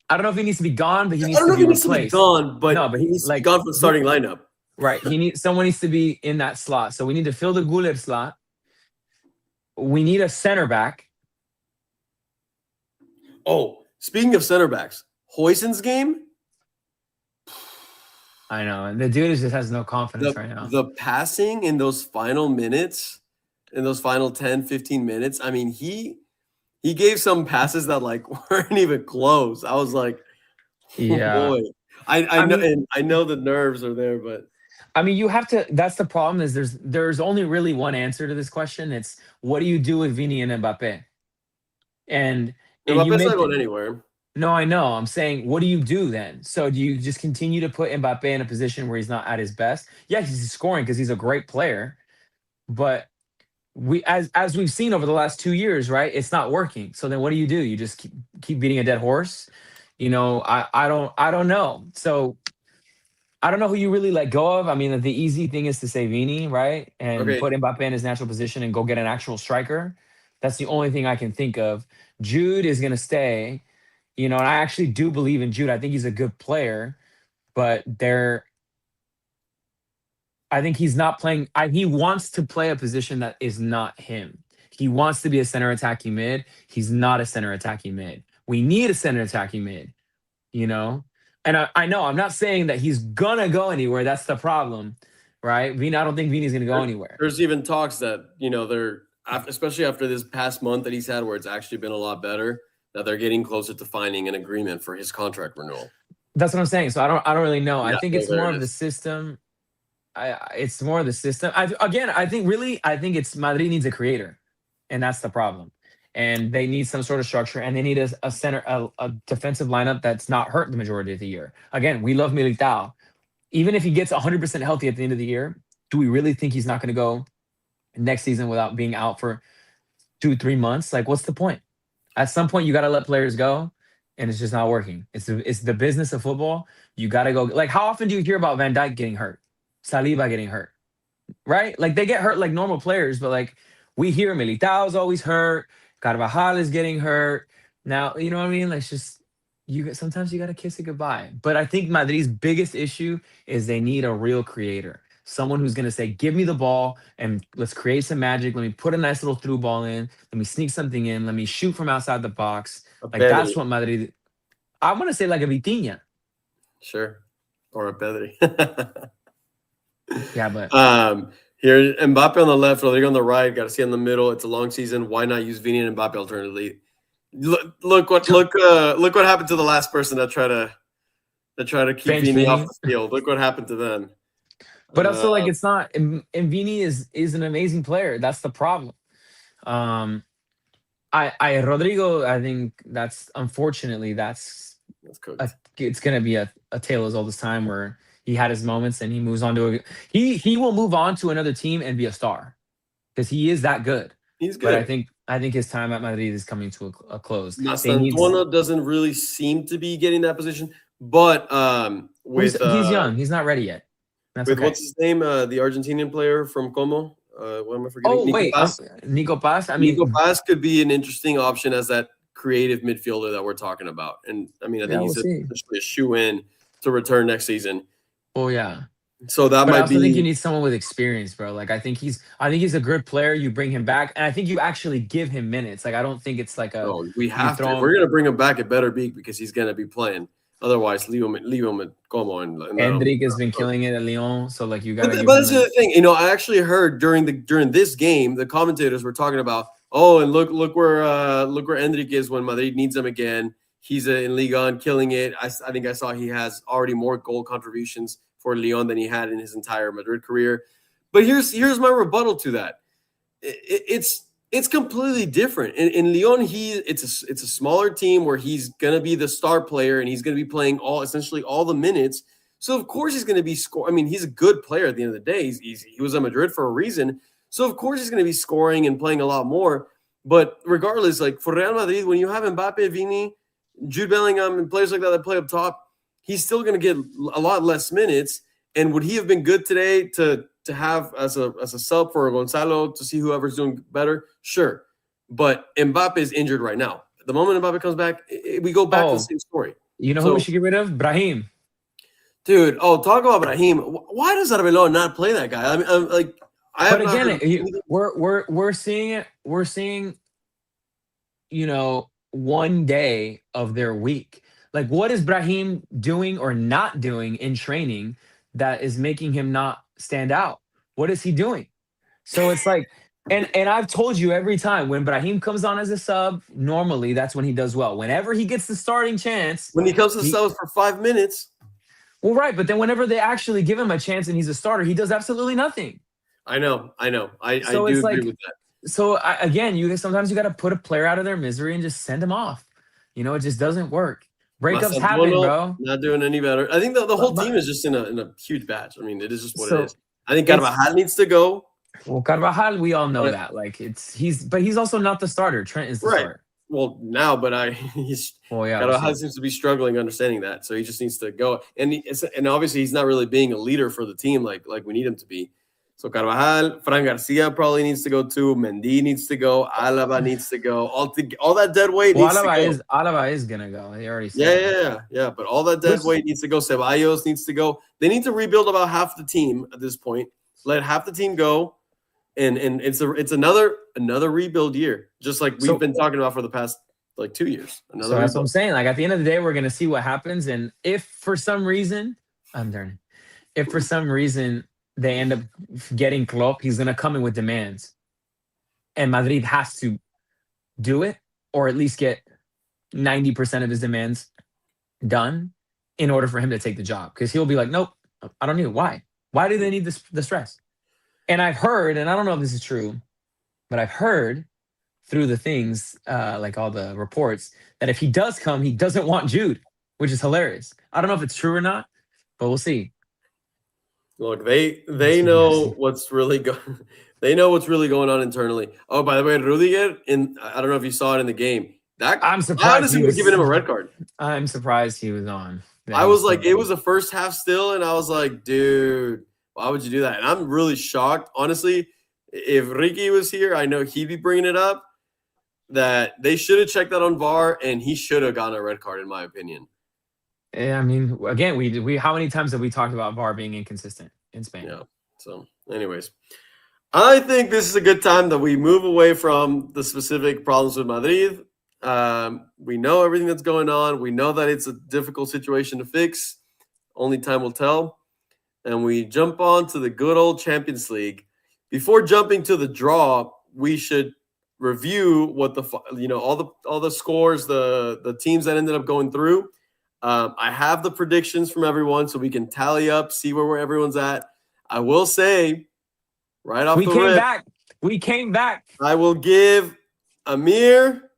I don't know if he needs to be gone, but he needs to be replaced. But he needs to be gone from the starting lineup. Right. Someone needs to be in that slot. So we need to fill the Guler slot. We need a center back. Oh, speaking of center backs, Huijsen's game. I know. And the dude just has no confidence right now. The passing in those final minutes, in those final 10, 15 minutes, I mean, he gave some passes that weren't even close. I was like, yeah. Boy. I know, and I know the nerves are there, but I mean, you have to. That's the problem. Is there's only really one answer to this question. It's what do you do with Vini and Mbappe? And Mbappe's not going anywhere. No, I know. I'm saying, what do you do then? So do you just continue to put Mbappe in a position where he's not at his best? Yeah, he's scoring because he's a great player, but as we've seen over the last 2 years, right? It's not working. So then what do? You just keep beating a dead horse. I don't know. So I don't know who you really let go of. I mean, the easy thing is to say Vini, right? And Okay, put Mbappe in his natural position and go get an actual striker. That's the only thing I can think of. Jude is going to stay, and I actually do believe in Jude. I think he's a good player, but I think he's not playing. He wants to play a position that is not him. He wants to be a center attacking mid. He's not a center attacking mid. We need a center attacking mid, you know? And I know I'm not saying that he's gonna go anywhere. That's the problem, right? Vini, I don't think Vini's gonna go anywhere. there's even talks that they're especially after this past month that he's had, where it's actually been a lot better, that they're getting closer to finding an agreement for his contract renewal. That's what I'm saying. So I don't really know. I Yeah, think well, it's there more it of the is. system. It's more of the system. I think it's Madrid needs a creator, and that's the problem. And they need some sort of structure, and they need a center, a defensive lineup that's not hurt the majority of the year. Again, we love Militao. Even if he gets 100% healthy at the end of the year, do we really think he's not going to go next season without being out for 2, 3 months? Like, what's the point? At some point, you got to let players go, and it's just not working. It's the business of football. You got to go. Like, how often do you hear about Van Dijk getting hurt, Saliba getting hurt, right? Like they get hurt like normal players, but like we hear Militao's always hurt, Carvajal is getting hurt. Now, you know what I mean? Like it's just sometimes you gotta kiss it goodbye. But I think Madrid's biggest issue is they need a real creator. Someone who's gonna say, give me the ball and let's create some magic. Let me put a nice little through ball in. Let me sneak something in. Let me shoot from outside the box. A Like that's Pedri, what Madrid. I want to say like a Vitinha. sure, or a Pedri. Yeah, but Here, Mbappe on the left, Rodrigo on the right. Got to see in the middle. It's a long season. Why not use Vini and Mbappe alternatively? Look what happened to the last person that tried to keep bench Vini off Vini. the field. Look what happened to them. But Uh, also, like, it's not. And Vini is an amazing player. That's the problem. Um, I Rodrigo. I think that's unfortunately that's cooked. it's gonna be a tale as old as time where he had his moments and he moves on to he will move on to another team and be a star because he is that good. He's But good. I think his time at Madrid is coming to a close. They need Mastantuono doesn't really seem to be getting that position, but he's young. He's not ready yet. That's with okay. what's his name, the Argentinian player from Como. What am I forgetting? Oh Nico wait, Paz. Nico Paz. I Nico mean, Paz could be an interesting option as that creative midfielder that we're talking about. And I mean, I yeah, think we'll he's see. essentially a shoe in to return next season. Oh yeah. So that But I might also think you be. need someone with experience, bro. Like I think he's a good player. You bring him back, and I think you actually give him minutes. Like I don't think it's like a No, we you have to. If throw we're him. gonna bring him back, it better be because he's gonna be playing. Otherwise, leave him at Como and let him. Hendrick has been killing it at Lyon, so like you gotta But give but him that's the minutes. other thing. I actually heard during this game, the commentators were talking about, oh, and look where Endrick is when Madrid needs him again. He's in Liga and killing it. I think I saw he has already more goal contributions for Lyon than he had in his entire Madrid career. But here's my rebuttal to that. It's completely different. In Lyon, it's a smaller team where he's gonna be the star player and he's gonna be playing essentially all the minutes. So of course he's going to be score. I mean, he's a good player at the end of the day. He was at Madrid for a reason. So of course he's going to be scoring and playing a lot more. But regardless, like for Real Madrid, when you have Mbappe, Vini, Jude Bellingham, and players like that play up top, he's still going to get a lot less minutes. And would he have been good today to have as a sub for Gonzalo to see whoever's doing better? Sure. But Mbappe is injured right now. The moment Mbappe comes back, we go back to the Oh, same story. you know who we So should get rid of? Brahim. dude, talk about Brahim. Why does Arbeloa not play that guy? I mean, I'm like, I But have not again, heard anything. we're seeing it. We're seeing 1 day of their week. Like, what is Brahim doing or not doing in training that is making him not stand out? What is he doing? So it's like, and I've told you every time when Brahim comes on as a sub, normally that's when he does well. Whenever he gets the starting chance, When he comes to the he South for 5 minutes, well, right. But then whenever they actually give him a chance and he's a starter, he does absolutely nothing. I know. I So do it's agree like, with that. again, you sometimes you got to put a player out of their misery and just send them off. It just doesn't work. Breakups happen, Mastantuono bro. not doing any better. I think the whole team But is just in a huge batch. I mean, it is just what it so is. I think it's Carvajal needs to go. well, Carvajal, we all know But that. Like he's also not the starter. Trent is the right, starter. well, now, but he's Carvajal seems to be struggling understanding that. So he just needs to go. And obviously he's not really being a leader for the team like we need him to be. So Carvajal, Fran Garcia probably needs to go too. Mendy needs to go. Alaba needs to go. All that dead weight needs to go. Alaba is gonna go. He already said. Yeah. But all that dead weight needs to go. Ceballos needs to go. They need to rebuild about half the team at this point. Let half the team go, and it's another rebuild year, just like we've been talking about for the past like 2 years. So that's what I'm saying. Like at the end of the day, we're gonna see what happens, and if for some reason, they end up getting Klopp, he's going to come in with demands. And Madrid has to do it, or at least get 90% of his demands done in order for him to take the job. Because he'll be like, nope, I don't need it. Why? Why do they need the stress? And I've heard, and I don't know if this is true, but I've heard through the things, like all the reports, that if he does come, he doesn't want Jude, which is hilarious. I don't know if it's true or not, but we'll see. Look, they know what's really going on internally. Oh, by the way, Rudiger, I don't know if you saw it in the game. I'm surprised. I honestly was giving him a red card. I'm surprised he was on. I was like, it was the first half still, and I was like, dude, why would you do that? And I'm really shocked, honestly. If Ricky was here, I know he'd be bringing it up. That they should have checked that on VAR, and he should have gotten a red card, in my opinion. Yeah, I mean, again, we how many times have we talked about VAR being inconsistent in Spain? Yeah. So, anyways, I think this is a good time that we move away from the specific problems with Madrid. We know everything that's going on. We know that it's a difficult situation to fix. Only time will tell. And we jump on to the good old Champions League. Before jumping to the draw, we should review what all the scores, the teams that ended up going through. I have the predictions from everyone, so we can tally up, see where everyone's at. I will say, right off the rip, we came back. I will give Amir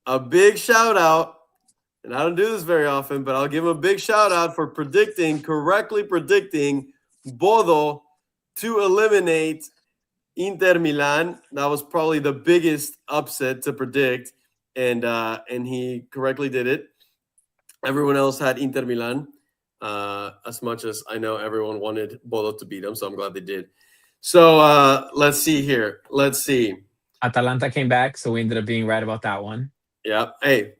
a big shout out, and I don't do this very often, but I'll give him a big shout out for correctly predicting Bodo to eliminate Inter Milan. That was probably the biggest upset to predict, and he correctly did it. Everyone else had Inter Milan, as much as I know everyone wanted Bodo to beat them, so I'm glad they did. So let's see here. Let's see. Atalanta came back, so we ended up being right about that one. Yeah. Hey,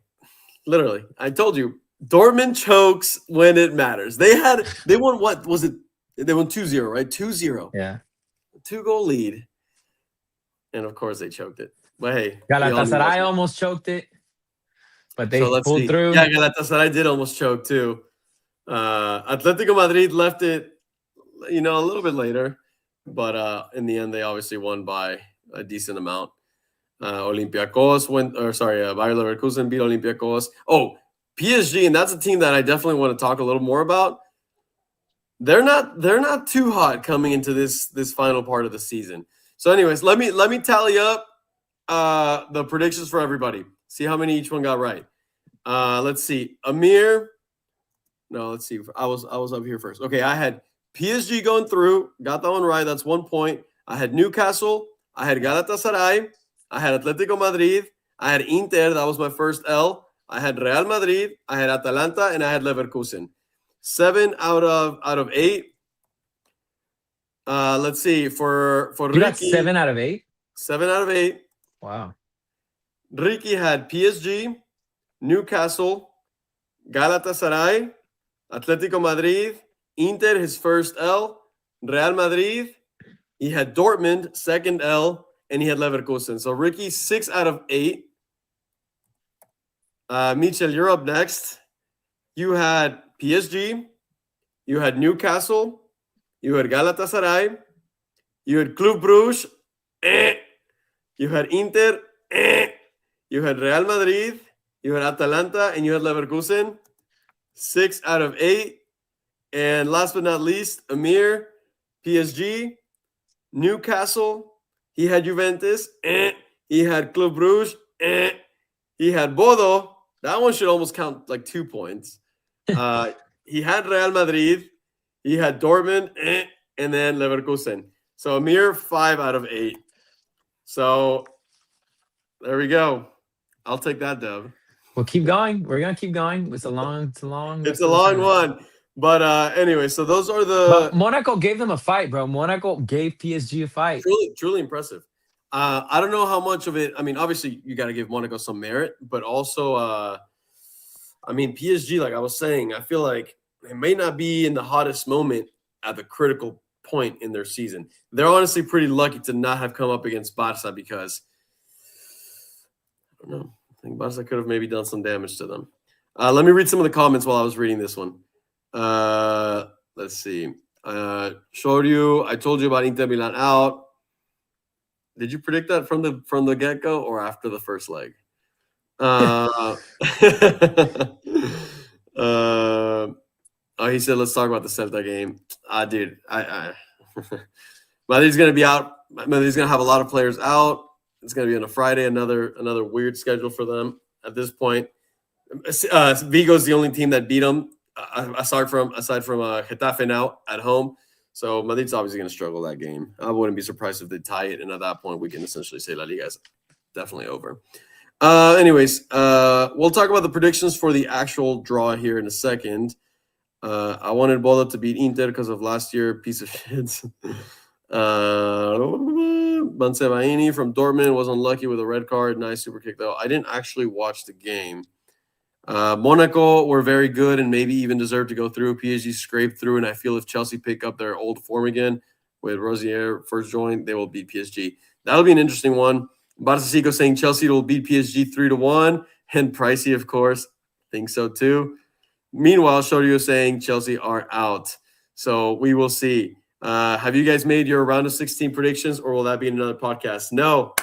literally, I told you, Dortmund chokes when it matters. They won, what was it? They won 2-0, right? 2-0. Yeah. 2-goal lead. And of course they choked it. But hey. Galatasaray almost choked it. But they pulled through. Yeah, Galatasaray did almost choke too. Atletico Madrid left it, a little bit later. But in the end, they obviously won by a decent amount. Olympiacos Bayer Leverkusen beat Olympiacos. Oh, PSG, and that's a team that I definitely want to talk a little more about. They're not too hot coming into this final part of the season. So, anyways, let me tally up the predictions for everybody. See how many each one got right. Let's see. Amir. No, let's see. I was up here first. Okay, I had PSG going through. Got that one right. That's 1 point. I had Newcastle. I had Galatasaray. I had Atletico Madrid. I had Inter. That was my first L. I had Real Madrid. I had Atalanta, and I had Leverkusen. 7 out of 8. Let's see. For you Ricky, got 7 out of 8. 7 out of 8. Wow. Ricky had PSG, Newcastle, Galatasaray, Atletico Madrid, Inter, his first L, Real Madrid. He had Dortmund, second L, and he had Leverkusen. So Ricky, 6 out of 8. Michel, you're up next. You had PSG, you had Newcastle, you had Galatasaray, you had Club Brugge, you had Inter, you had Real Madrid, you had Atalanta, and you had Leverkusen. 6 out of 8. And last but not least, Amir, PSG, Newcastle. He had Juventus. He had Club Brugge. He had Bodo. That one should almost count like 2 points. He had Real Madrid. He had Dortmund. And then Leverkusen. So Amir, 5 out of 8. So there we go. I'll take that dub. We'll keep going. We're gonna keep going. It's a long It's rest a of the long tournament. one. But anyway, so those are But the Monaco gave them a fight, bro. Monaco gave PSG a fight. truly impressive. I don't know how much of it. I mean, obviously you got to give Monaco some merit, but also, I mean, PSG. Like I was saying, I feel like they may not be in the hottest moment at the critical point in their season. They're honestly pretty lucky to not have come up against Barça because I don't know. I think Barça could have maybe done some damage to them. Let me read some of the comments while I was reading this one. Let's see. Shoryu, I told you about Inter Milan out. Did you predict that from the get-go or after the first leg? He said, let's talk about the Celta game. Dude, Madrid's going to be out. Madrid's going to have a lot of players out. It's going to be on a Friday, another weird schedule for them at this point. Vigo's the only team that beat them, aside from Getafe now at home. So Madrid's obviously going to struggle that game. I wouldn't be surprised if they tie it, and at that point, we can essentially say La Liga is definitely over. Anyways, we'll talk about the predictions for the actual draw here in a second. I wanted Bodo to beat Inter because of last year, piece of shit. Bansebaini from Dortmund was unlucky with a red card. Nice super kick, though. I didn't actually watch the game. Monaco were very good and maybe even deserved to go through. PSG scraped through, and I feel if Chelsea pick up their old form again with Rosier first join, they will beat PSG. That'll be an interesting one. Barça saying Chelsea will beat PSG 3-1, and Pricey, of course, thinks so too. Meanwhile, Shorio saying Chelsea are out. So we will see. Have you guys made your round of 16 predictions, or will that be in another podcast? No.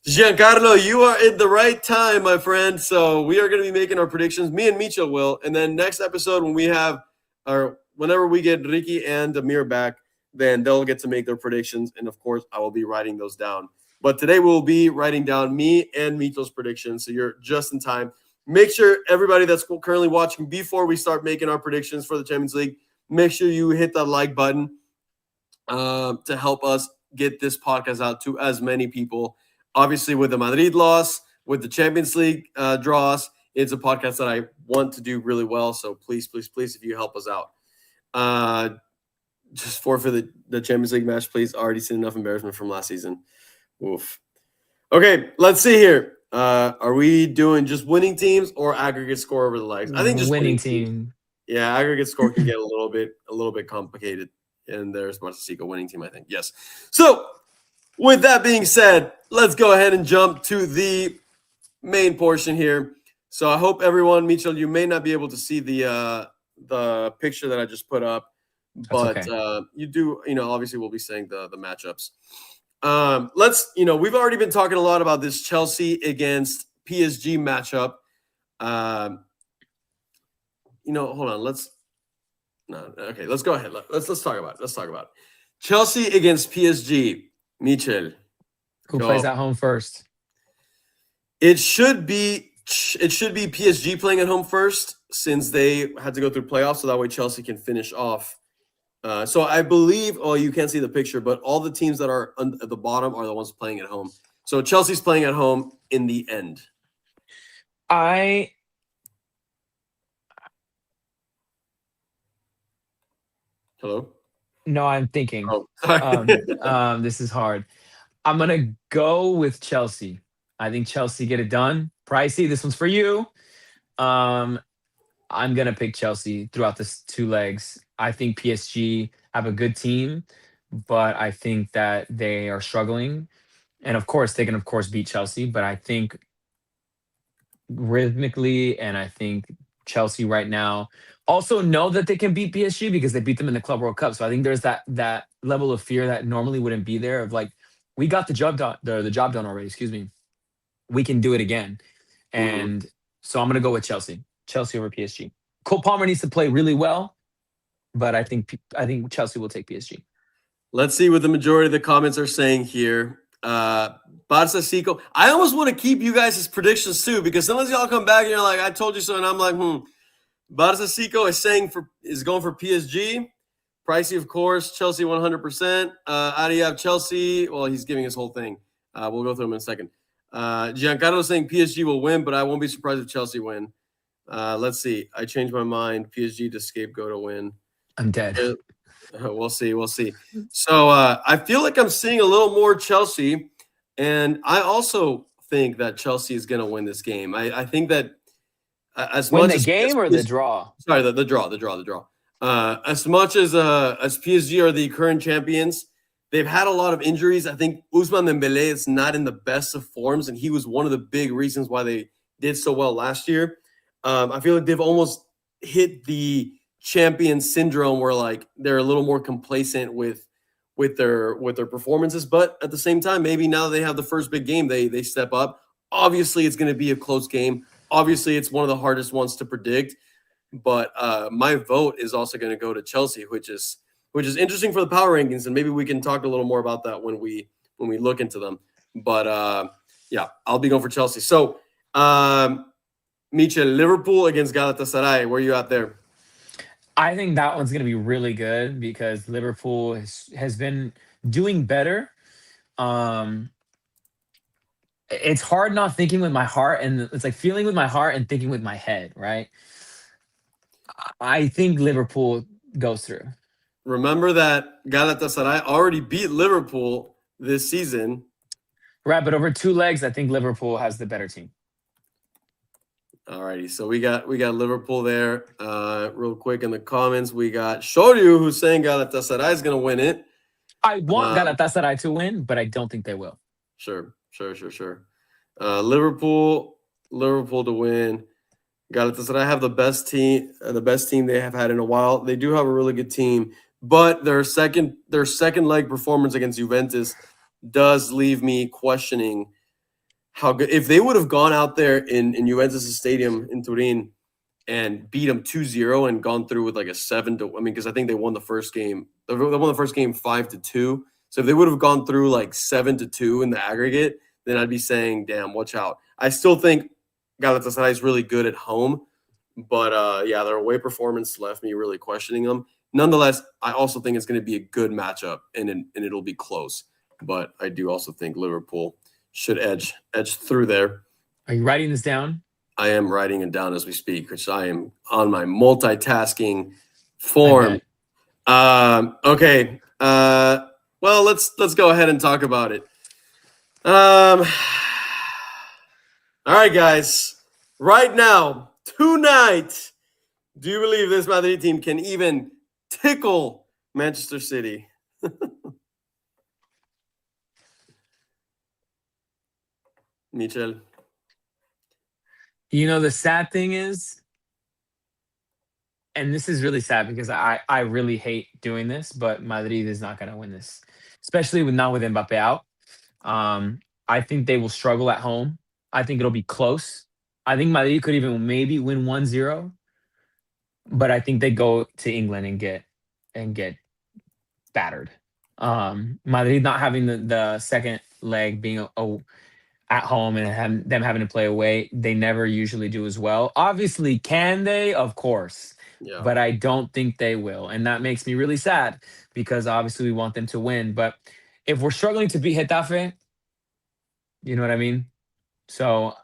Giancarlo, you are in the right time, my friend. So we are going to be making our predictions. Me and Micho will. And then next episode, when we have, or whenever we get Ricky and Amir back, then they'll get to make their predictions. And of course, I will be writing those down. But today we'll be writing down me and Micho's predictions. So you're just in time. Make sure everybody that's currently watching, before we start making our predictions for the Champions League, make sure you hit that like button to help us get this podcast out to as many people. Obviously, with the Madrid loss, with the Champions League draws, it's a podcast that I want to do really well. So please, if you help us out. Just forfeit the Champions League match, please. Already seen enough embarrassment from last season. Oof. Okay, let's see here. Are we doing just winning teams or aggregate score over the legs? I think just winning team. Yeah, aggregate score can get a little bit complicated. And there's Barça winning team, I think. Yes. So with that being said, let's go ahead and jump to the main portion here. So I hope everyone, Michel, you may not be able to see the picture that I just put up, but okay. You do, obviously we'll be saying the matchups. We've already been talking a lot about this Chelsea against PSG matchup. Hold on. Let's go ahead. Let's talk about it. Let's talk about it. Chelsea against PSG. Michel. Who plays at home first? It should be PSG playing at home first, since they had to go through playoffs, so that way Chelsea can finish off. So I believe, you can't see the picture, but all the teams that are at the bottom are the ones playing at home. So Chelsea's playing at home in the end. Hello? No, I'm thinking. This is hard. I'm going to go with Chelsea. I think Chelsea get it done. Pricey, this one's for you. I'm going to pick Chelsea throughout this 2 legs. I think PSG have a good team, but I think that they are struggling. And of course, they can, beat Chelsea. But I think rhythmically, and I think Chelsea right now also know that they can beat PSG because they beat them in the Club World Cup. So I think there's that level of fear that normally wouldn't be there of like, we got the job done, the job done already, excuse me. We can do it again. And so I'm going to go with Chelsea. Chelsea over PSG. Cole Palmer needs to play really well, but I think Chelsea will take PSG. Let's see what the majority of the comments are saying here. Barça Seco. I almost want to keep you guys' predictions too, because sometimes y'all come back and you're like, I told you so, and I'm like, Barça Seco is going for PSG. Pricey, of course. Chelsea 100%. How do you have Chelsea? Well, he's giving his whole thing. We'll go through him in a second. Giancarlo saying PSG will win, but I won't be surprised if Chelsea win. Let's see. I changed my mind. PSG to scapegoat to win. I'm dead. We'll see. We'll see. So I feel like I'm seeing a little more Chelsea, and I also think that Chelsea is going to win this game. I think that as Win much the as game or the draw? Sorry, the draw. As much as PSG are the current champions, they've had a lot of injuries. I think Ousmane Dembélé is not in the best of forms, and he was one of the big reasons why they did so well last year. I feel like they've almost hit the champion syndrome where like they're a little more complacent with their performances, but at the same time, maybe now that they have the first big game, they step up. Obviously, it's going to be a close game. Obviously, it's one of the hardest ones to predict. But my vote is also going to go to Chelsea, which is interesting for the power rankings, and maybe we can talk a little more about that when we look into them. But yeah, I'll be going for Chelsea. So, Michel, Liverpool against Galatasaray. Where are you at there? I think that one's going to be really good because Liverpool has been doing better. It's hard not thinking with my heart, and it's like feeling with my heart and thinking with my head, right? I think Liverpool goes through. Remember that Galatasaray already beat Liverpool this season. Right, but over 2 legs, I think Liverpool has the better team. All righty, so we got Liverpool there. Real quick in the comments, we got Shoryu who's saying Galatasaray is going to win it. I want Galatasaray to win, but I don't think they will. Sure. Liverpool to win. Galatasaray have the best team they have had in a while. They do have a really good team, but their second leg performance against Juventus does leave me questioning how good. If they would have gone out there in Juventus' stadium in Turin and beat them 2-0 and gone through with like a 7-, because I think they won the first game. They won the first game 5-2. So if they would have gone through like 7-2 in the aggregate, then I'd be saying, damn, watch out. I still think Galatasaray is really good at home, but yeah, their away performance left me really questioning them. Nonetheless, I also think it's going to be a good matchup, and it'll be close. But I do also think Liverpool should edge through there. Are you writing this down? I am writing it down as we speak, which I am on my multitasking form. Okay. Well, let's go ahead and talk about it. All right, guys. Right now, tonight, do you believe this Madrid team can even tickle Manchester City? Michel. You know, the sad thing is, and this is really sad because I really hate doing this, but Madrid is not going to win this, especially not with Mbappe out. I think they will struggle at home. I think it'll be close. I think Madrid could even maybe win 1-0, but I think they go to England and get battered. Madrid not having the second leg being at home and them having to play away, they never usually do as well. Obviously, can they? Of course. Yeah. But I don't think they will. And that makes me really sad because obviously we want them to win. But if we're struggling to beat Getafe, you know what I mean? So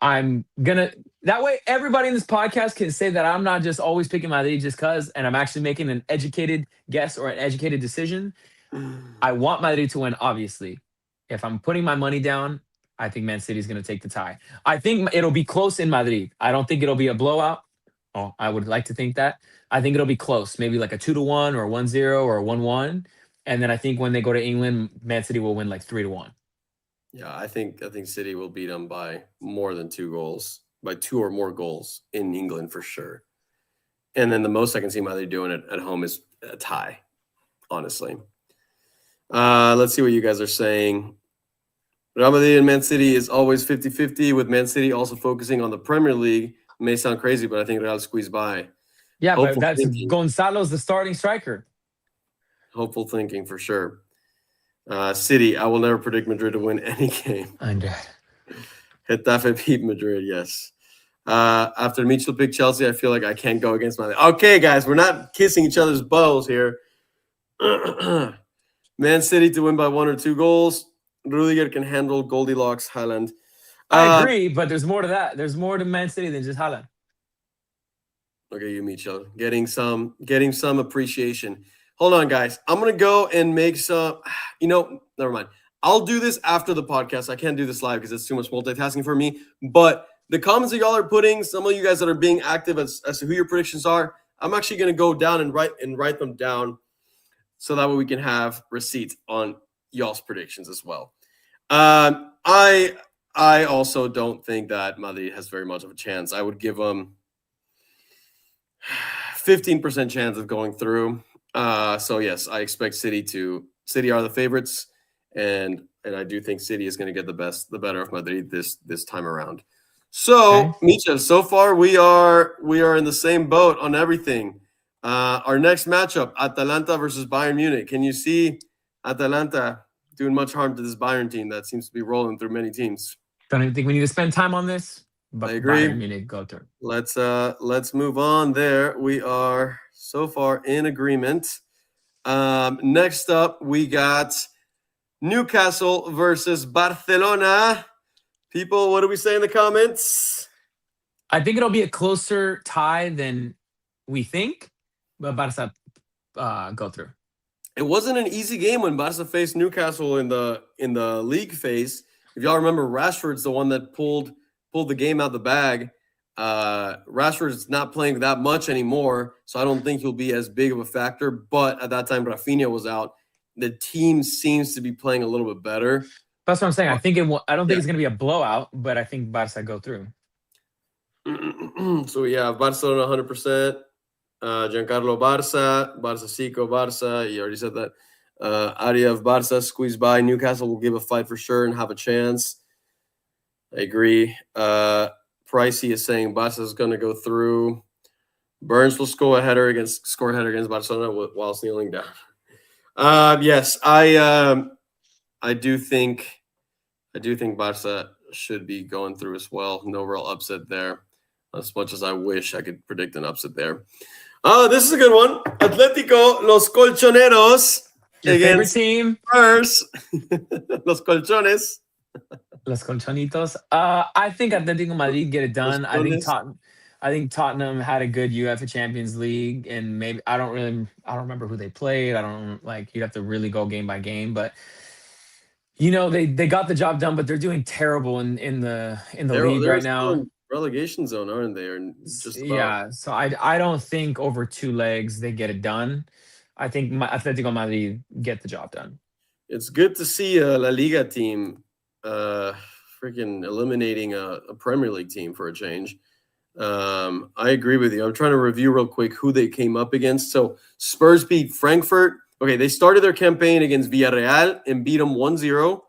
I'm going to – that way everybody in this podcast can say that I'm not just always picking Madrid just because, and I'm actually making an educated guess or an educated decision. I want Madrid to win, obviously. If I'm putting my money down, I think Man City is going to take the tie. I think it'll be close in Madrid. I don't think it'll be a blowout. Oh, I would like to think that. I think it'll be close, maybe like a 2-1 or 1-0 or 1-1. And then I think when they go to England, Man City will win like 3-1. Yeah, I think City will beat them by more than 2 goals, by 2 or more goals in England for sure. And then the most I can see Madrid doing it at home is a tie, honestly. Let's see what you guys are saying. Real Madrid and Man City is always 50-50, with Man City also focusing on the Premier League. It may sound crazy, but I think Real squeezed by. Yeah, but that's Gonzalo's the starting striker. Hopeful thinking for sure. City, I will never predict Madrid to win any game. I'm dead. Getafe beat Madrid, yes. After Mitchell picked Chelsea, I feel like I can't go against my... Okay, guys, we're not kissing each other's bows here. Man City to win by 1 or 2 goals. Rudiger can handle Goldilocks Haaland. I agree, but there's more to that. There's more to Man City than just Haaland. Look at you, Michel, getting some appreciation. Hold on, guys. I'm gonna go and make some. Never mind. I'll do this after the podcast. I can't do this live because it's too much multitasking for me. But the comments that y'all are putting, some of you guys that are being active as to who your predictions are, I'm actually gonna go down and write them down, so that way we can have receipts on y'all's predictions as well. I also don't think that Madrid has very much of a chance. I would give them 15% chance of going through. So yes, I expect City are the favorites, and I do think City is going to get the better of Madrid this time around. So, Okay. Michel, so far we are in the same boat on everything. Our next matchup, Atalanta versus Bayern Munich. Can you see Atalanta doing much harm to this Bayern team that seems to be rolling through many teams? Don't even think we need to spend time on this. But I agree. Bayern Munich go through. Let's move on there. We are so far in agreement. Next up, we got Newcastle versus Barcelona. People, what do we say in the comments? I think it'll be a closer tie than we think, but Barça go through. It wasn't an easy game when Barca faced Newcastle in the league phase. If y'all remember, Rashford's the one that pulled the game out the bag. Rashford's not playing that much anymore, so I don't think he'll be as big of a factor. But at that time, Rafinha was out. The team seems to be playing a little bit better. That's what I'm saying. I don't think it's going to be a blowout, but I think Barça go through. So we have Barcelona 100%. Giancarlo Barça, Cico Barça. You already said that. Ariev Barça squeeze by. Newcastle will give a fight for sure and have a chance. I agree. Pricey is saying Barca is going to go through. Burns will score a header against Barcelona while kneeling down. Yes, I do think Barca should be going through as well. No real upset there. As much as I wish I could predict an upset there. This is a good one. Atlético Los Colchoneros Your favorite against team? Spurs. Los Colchones. Los Colchonitos. I think Atletico Madrid get it done. I think Tottenham had a good UEFA Champions League, and maybe I don't remember who they played. I don't you'd have to really go game by game, but they got the job done, but they're doing terrible in the league right now. In relegation zone, aren't they? Or just about. Yeah, so I don't think over 2 legs they get it done. I think Atletico Madrid get the job done. It's good to see a La Liga team freaking eliminating a Premier League team for a change. I agree with you. I'm trying to review real quick who they came up against. So Spurs beat Frankfurt. Okay, they started their campaign against Villarreal and beat them 1-0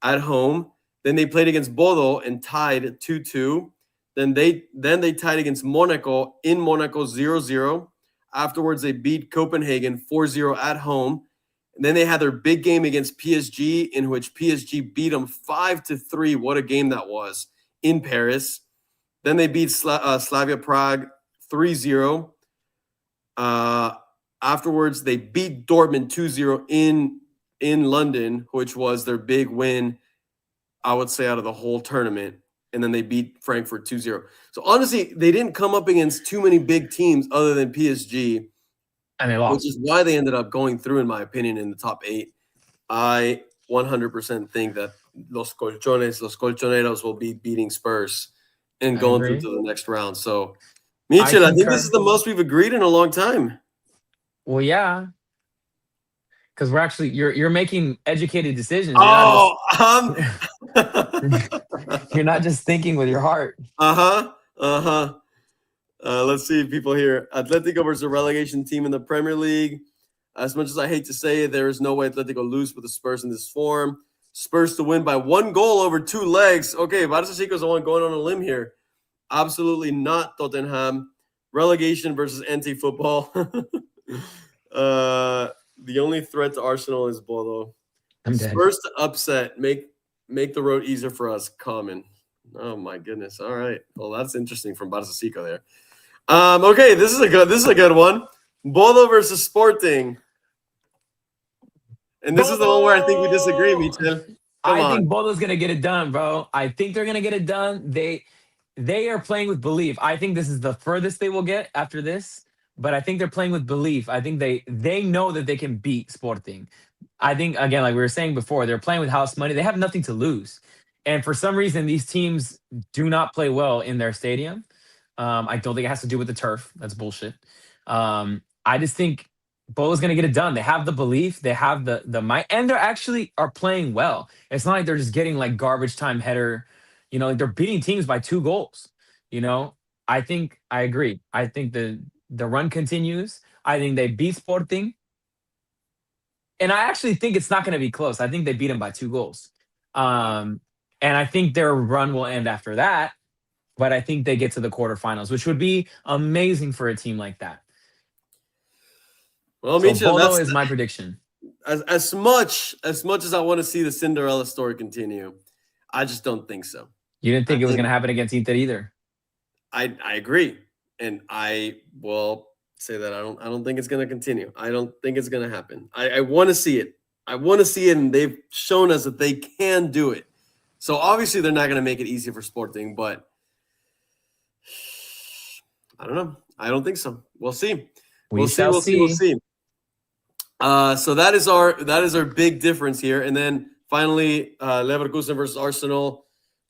at home. Then they played against Bodo and tied 2-2. Then they tied against Monaco in Monaco 0-0. Afterwards, they beat Copenhagen 4-0 at home. And then they had their big game against PSG, in which PSG beat them 5-3. What a game that was in Paris. Then they beat Slavia Prague 3-0. Afterwards, they beat Dortmund 2-0 in London, which was their big win, I would say, out of the whole tournament. And then they beat Frankfurt 2-0. So honestly, they didn't come up against too many big teams other than PSG. And they lost. Which is why they ended up going through, in my opinion, in the top 8. I 100% think that Los Colchoneros will be beating Spurs and going through to the next round. So, Michel, I think this is the most we've agreed in a long time. Well, yeah. Because we're actually you're making educated decisions. You're not just thinking with your heart. Let's see people here. Atletico versus a relegation team in the Premier League. As much as I hate to say it, there is no way Atletico lose with the Spurs in this form. Spurs to win by 1 goal over 2 legs. Okay, Barça Chico's the one going on a limb here. Absolutely not Tottenham. Relegation versus anti-football. The only threat to Arsenal is Bodo. Spurs to upset. Make the road easier for us. Common. Oh my goodness. All right. Well, that's interesting from Barça Chico there. Okay, this is a good one. Bodo versus Sporting. And this is the one where I think we disagree, Michel. Come I think on. Bolo's gonna get it done, bro. I think they're gonna get it done. They are playing with belief. I think this is the furthest they will get after this, but I think they're playing with belief. I think they know that they can beat Sporting. I think again, like we were saying before, they're playing with house money. They have nothing to lose, and for some reason, these teams do not play well in their stadium. I don't think it has to do with the turf. That's bullshit. I just think Bolo's gonna get it done. They have the belief, they have the might, and they're actually are playing well. It's not like they're just getting like garbage time header. Like they're beating teams by 2 goals. You know, I think I agree. I think the run continues. I think they beat Sporting, and I actually think it's not going to be close. I think they beat them by 2 goals, and I think their run will end after that. But I think they get to the quarterfinals, which would be amazing for a team like that. Well, So Micho, Bolo that's is my prediction. as much as I want to see the Cinderella story continue. I just don't think so. You didn't I think it was going think to happen against Inter either. I agree, and I will say that I don't think it's going to continue. I don't think it's going to happen. I want to see it. I want to see it, and they've shown us that they can do it. So obviously they're not going to make it easy for Sporting, but I don't know. I don't think so. We'll see. We shall We'll see. see. So that is our big difference here. And then finally, Leverkusen versus Arsenal.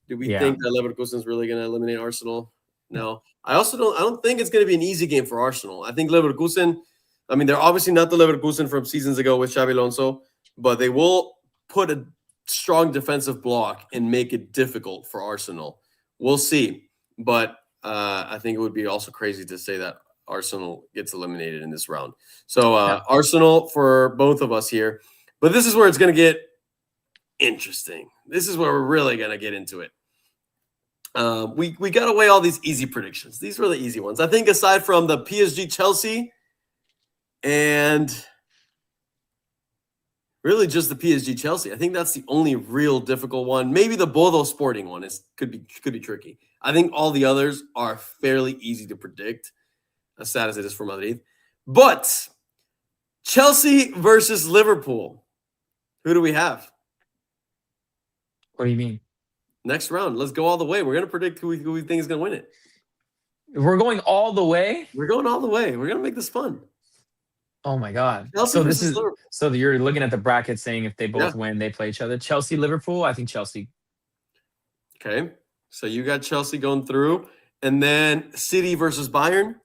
Do we think that Leverkusen is really going to eliminate Arsenal? No. I don't think it's going to be an easy game for Arsenal. I think Leverkusen, I mean, they're obviously not the Leverkusen from seasons ago with Xabi Alonso, but they will put a strong defensive block and make it difficult for Arsenal. We'll see. But I think it would be also crazy to say that Arsenal gets eliminated in this round. So Arsenal for both of us here. But this is where it's going to get interesting. This is where we're really going to get into it. We got away all these easy predictions. These were the easy ones. I think aside from the PSG Chelsea and really just the PSG Chelsea, I think that's the only real difficult one. Maybe the Bodo Sporting one could be tricky. I think all the others are fairly easy to predict, as sad as it is for Madrid. But Chelsea versus Liverpool. Who do we have? What do you mean? Next round. Let's go all the way. We're going to predict who we think is going to win it. We're going all the way? We're going all the way. We're going to make this fun. Oh my God. Chelsea versus Liverpool. So you're looking at the bracket saying if they both win, they play each other. Chelsea, Liverpool, I think Chelsea. Okay. So you got Chelsea going through. And then City versus Bayern.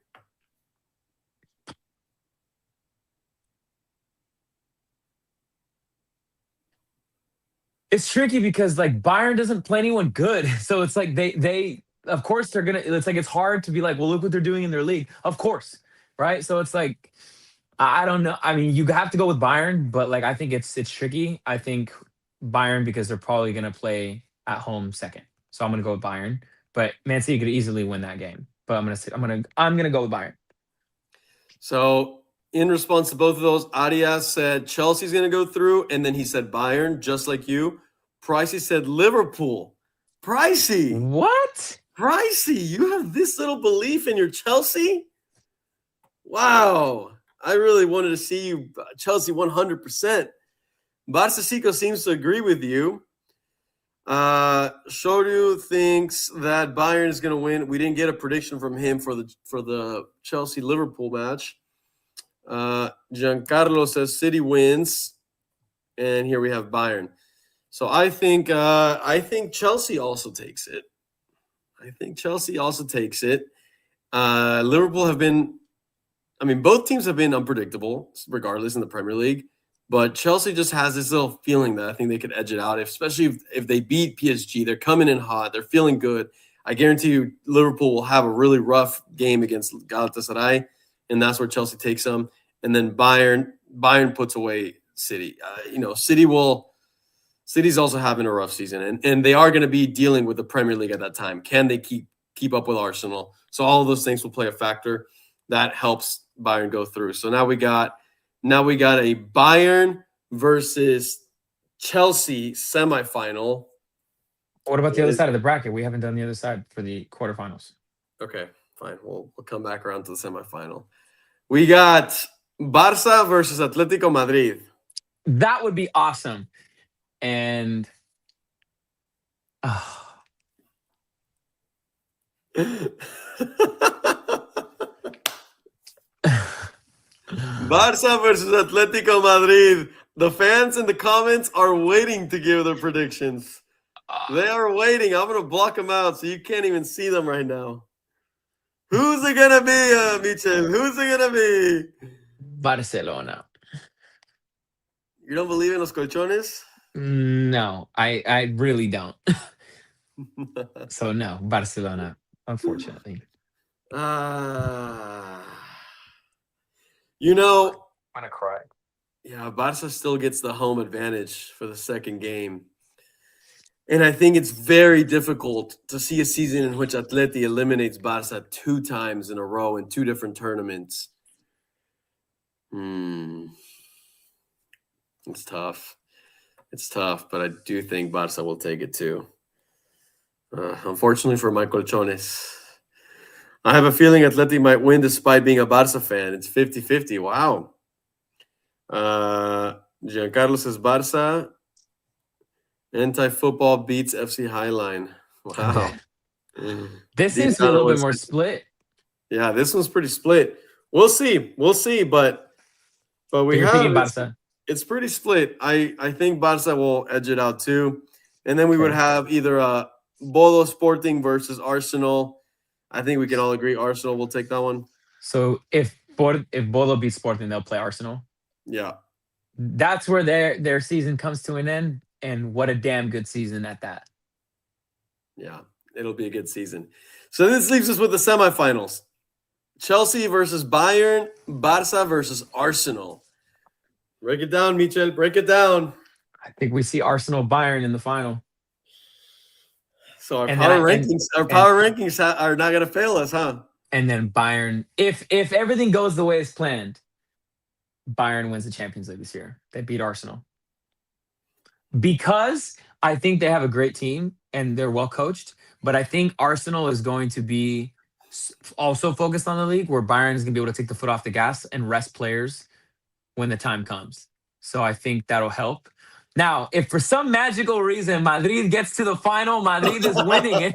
It's tricky because like Bayern doesn't play anyone good. So it's like they of course they're gonna, it's like it's hard to be like, well, look what they're doing in their league. Of course. Right. So it's like I don't know. I mean, you have to go with Bayern, but like I think it's tricky. I think Bayern because they're probably gonna play at home second. So I'm gonna go with Bayern. But Man City could easily win that game. But I'm gonna go with Bayern. So in response to both of those, Arias said Chelsea's going to go through, and then he said Bayern, just like you. Pricey said Liverpool. Pricey. What? Pricey, you have this little belief in your Chelsea? Wow. I really wanted to see you Chelsea 100%. Barça seems to agree with you. Shoryu thinks that Bayern is going to win. We didn't get a prediction from him for the Chelsea-Liverpool match. Giancarlo says City wins, and here we have Bayern. So I think Chelsea also takes it. Liverpool have been, I mean, both teams have been unpredictable, regardless in the Premier League. But Chelsea just has this little feeling that I think they could edge it out, especially if they beat PSG. They're coming in hot. They're feeling good. I guarantee you Liverpool will have a really rough game against Galatasaray, and that's where Chelsea takes them. And then Bayern puts away City. City's also having a rough season, and they are going to be dealing with the Premier League at that time. Can they keep up with Arsenal? So all of those things will play a factor that helps Bayern go through. So now we got a Bayern versus Chelsea semifinal. What about the other side of the bracket? We haven't done the other side for the quarterfinals. Okay, fine. We'll come back around to the semifinal. We got Barça versus Atletico Madrid. That would be awesome. And Barça versus Atletico Madrid. The fans in the comments are waiting to give their predictions. They are waiting. I'm going to block them out so you can't even see them right now. Who's it going to be, Michel? Who's it going to be? Barcelona. You don't believe in los colchones? No, I really don't. So no, Barcelona, unfortunately. You know, I'm gonna cry. yeah, Barca still gets the home advantage for the second game. And I think it's very difficult to see a season in which Atleti eliminates Barca 2 times in a row in 2 different tournaments. It's tough. It's tough, but I do think Barca will take it too. Unfortunately for my colchones. I have a feeling Atleti might win despite being a Barca fan. It's 50-50. Wow. Giancarlo says Barca. Anti-football beats FC Highline. Wow. This seems to be a little bit more split. Yeah, this one's pretty split. We'll see. We'll see, but we You're have picking Barca. It's pretty split. I think Barca will edge it out too. And then we would have either a Bolo Sporting versus Arsenal. I think we can all agree Arsenal will take that one. So if Bolo beats Sporting, they'll play Arsenal. Yeah. That's where their season comes to an end. And what a damn good season at that. Yeah, it'll be a good season. So this leaves us with the semifinals. Chelsea versus Bayern, Barça versus Arsenal. Break it down, Michel. Break it down. I think we see Arsenal Bayern in the final. So our power rankings are not going to fail us, huh? And then Bayern, if everything goes the way it's planned, Bayern wins the Champions League this year. They beat Arsenal. Because I think they have a great team and they're well coached, but I think Arsenal is going to be also focused on the league, where Bayern is going to be able to take the foot off the gas and rest players when the time comes. So I think that'll help. Now, if for some magical reason Madrid gets to the final, Madrid is winning it.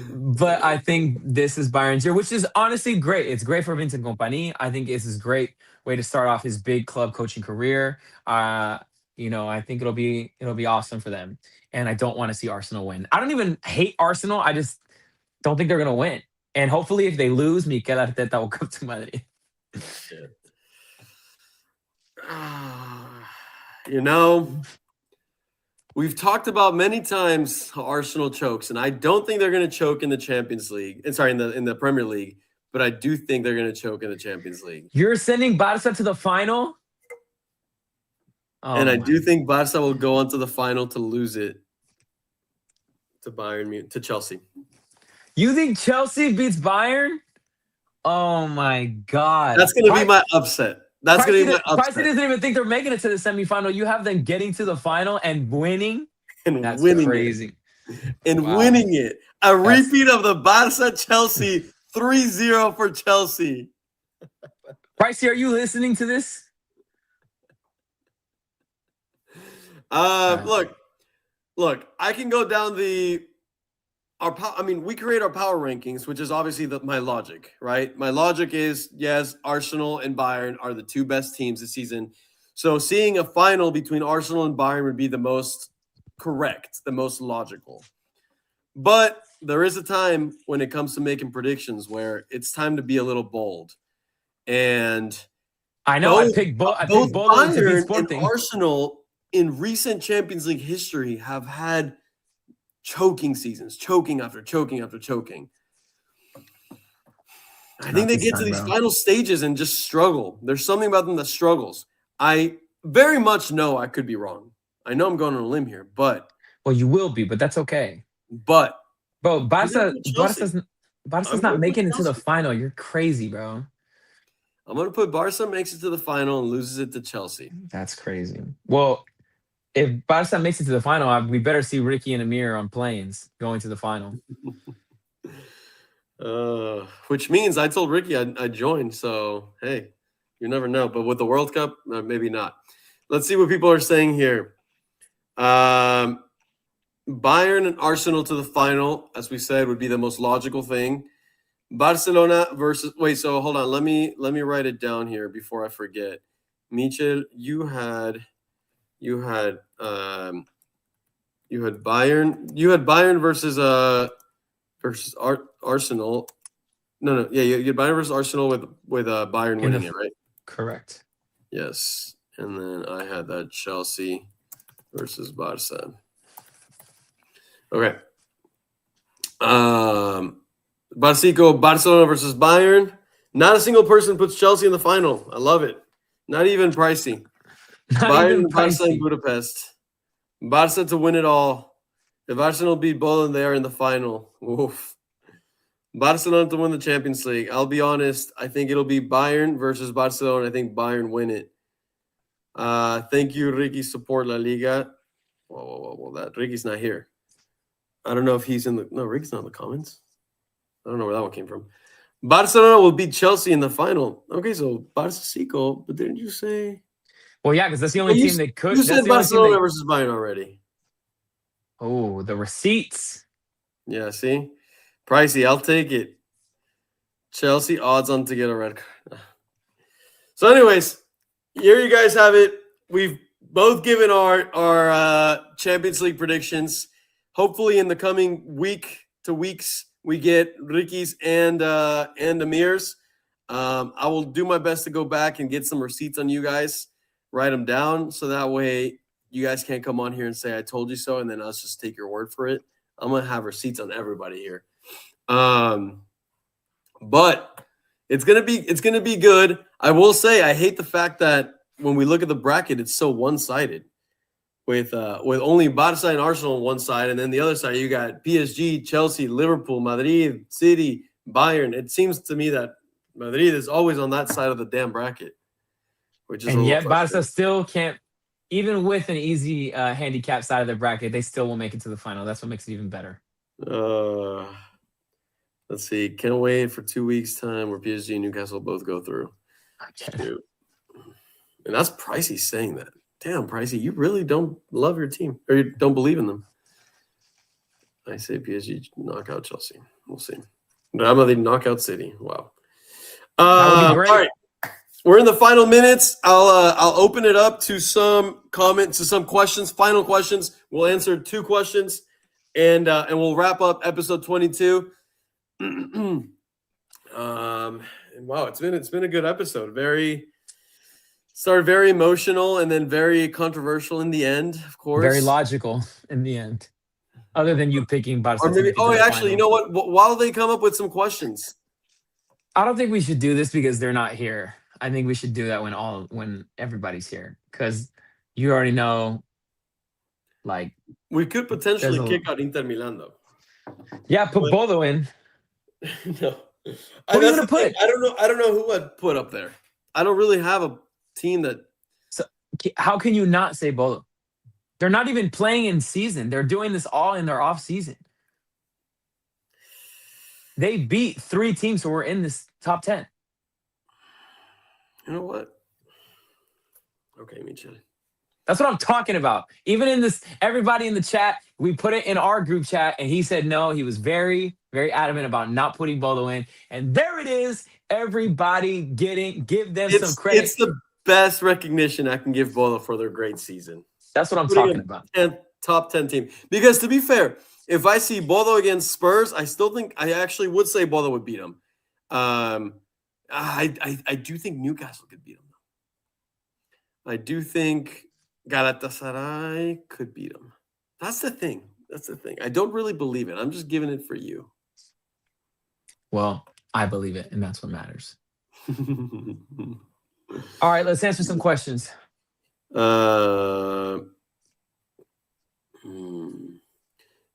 But I think this is Bayern's year, which is honestly great. It's great for Vincent Kompany. I think this is a great way to start off his big club coaching career. I think it'll be awesome for them. And I don't want to see Arsenal win. I don't even hate Arsenal. I just don't think they're going to win. And hopefully if they lose, Mikel Arteta will come to Madrid. We've talked about many times how Arsenal chokes, and I don't think they're going to choke in the Champions League. In the Premier League, but I do think they're going to choke in the Champions League. You're sending Barca to the final? And I do think Barca will go on to the final to lose it to Chelsea. You think Chelsea beats Bayern? Oh my God. That's going to be my upset. That's going to be my upset. Pricey doesn't even think they're making it to the semifinal. You have them getting to the final and winning? That's crazy. Winning it. A repeat of the Barca-Chelsea 3-0 for Chelsea. Pricey, are you listening to this? Look, I can go down we create our power rankings, which is obviously my logic, right? My logic is, yes, Arsenal and Bayern are the 2 best teams this season. So seeing a final between Arsenal and Bayern would be the most correct, the most logical. But there is a time when it comes to making predictions where it's time to be a little bold. And I know I picked both Bayern and Arsenal in recent Champions League history have had choking seasons, choking after choking after choking. I think they get to these final stages and just struggle. There's something about them that struggles. I very much know I could be wrong. I know I'm going on a limb here, but... Well, you will be, but that's okay. But... Bro, Barca's not making it to the final. You're crazy, bro. I'm going to put Barca makes it to the final and loses it to Chelsea. That's crazy. Well, if Barca makes it to the final, we better see Ricky and Amir on planes going to the final. Which means I told Ricky I'd join. So, hey, you never know. But with the World Cup, maybe not. Let's see what people are saying here. Bayern and Arsenal to the final, as we said, would be the most logical thing. Barcelona versus. Wait, so hold on. Let me write it down here before I forget. Michel, you had Bayern. You had Bayern versus Arsenal. No, yeah, you had Bayern versus Arsenal with Bayern winning it, right? Correct. Yes, and then I had that Chelsea versus Barca. Okay. Barcico, Barcelona versus Bayern. Not a single person puts Chelsea in the final. I love it. Not even pricey. Not Bayern even and Barca in pricey. Budapest. Barca to win it all. If Arsenal beat Bolton, they are in the final. Oof. Barcelona to win the Champions League. I'll be honest. I think it'll be Bayern versus Barcelona. I think Bayern win it. Thank you, Ricky. Support La Liga. Whoa. That Ricky's not here. I don't know if he's in the. No, Ricky's not in the comments. I don't know where that one came from. Barcelona will beat Chelsea in the final. Okay, so Barcico, but didn't you say? Well, yeah, because that's the only team that could. You That's said the only team Barcelona versus Bayern already. Oh, the receipts. Yeah, see? Pricey, I'll take it. Chelsea odds on to get a red card. So, anyways, here you guys have it. We've both given our Champions League predictions. Hopefully, in the coming week to weeks, we get Ricky's and Amir's. I will do my best to go back and get some receipts on you guys, write them down, so that way you guys can't come on here and say I told you so, and then us just take your word for it. I'm gonna have receipts on everybody here. But it's gonna be good. I will say I hate the fact that when we look at the bracket, it's so one-sided. With only Barça and Arsenal on one side, and then the other side you got PSG, Chelsea, Liverpool, Madrid, City, Bayern. It seems to me that Madrid is always on that side of the damn bracket, which is and yet Barca still can't, even with an easy handicap side of the bracket, they still won't make it to the final. That's what makes it even better. Let's see. Can't wait for 2 weeks' time where PSG and Newcastle both go through. And that's Pricey saying that. Damn, Pricey, you really don't love your team, or you don't believe in them. I say PSG knock out Chelsea. We'll see. Real Madrid knock out City. Wow. That would be great. All right. We're in the final minutes. I'll open it up to some comments, to some questions, final questions. We'll answer 2 questions, and we'll wrap up episode 22. And wow, it's been a good episode. Started very emotional and then very controversial in the end, of course. Very logical in the end. Other than you picking Barca. Or maybe, actually, you know what? While they come up with some questions. I don't think we should do this because they're not here. I think we should do that when everybody's here. Because you already know, like, we could potentially kick out Inter Milan, though. Yeah, put Bodo in. No. What are you gonna put? I don't know who I'd put up there. I don't really have a team that. So how can you not say Bodo? They're not even playing in season. They're doing this all in their off season. They beat 3 teams who were in this top 10. You know what? Okay, Michel. That's what I'm talking about. Even in this, everybody in the chat, we put it in our group chat, and he said no. He was very, very adamant about not putting Bodo in. And there it is. Everybody give them some credit. It's the best recognition I can give Bodo for their great season. That's what I'm talking about. Top 10 team. Because to be fair, if I see Bodo against Spurs, I actually would say Bodo would beat him. I do think Newcastle could beat him. I do think Galatasaray could beat him. That's the thing. I don't really believe it. I'm just giving it for you. Well, I believe it, and that's what matters. All right, let's answer some questions.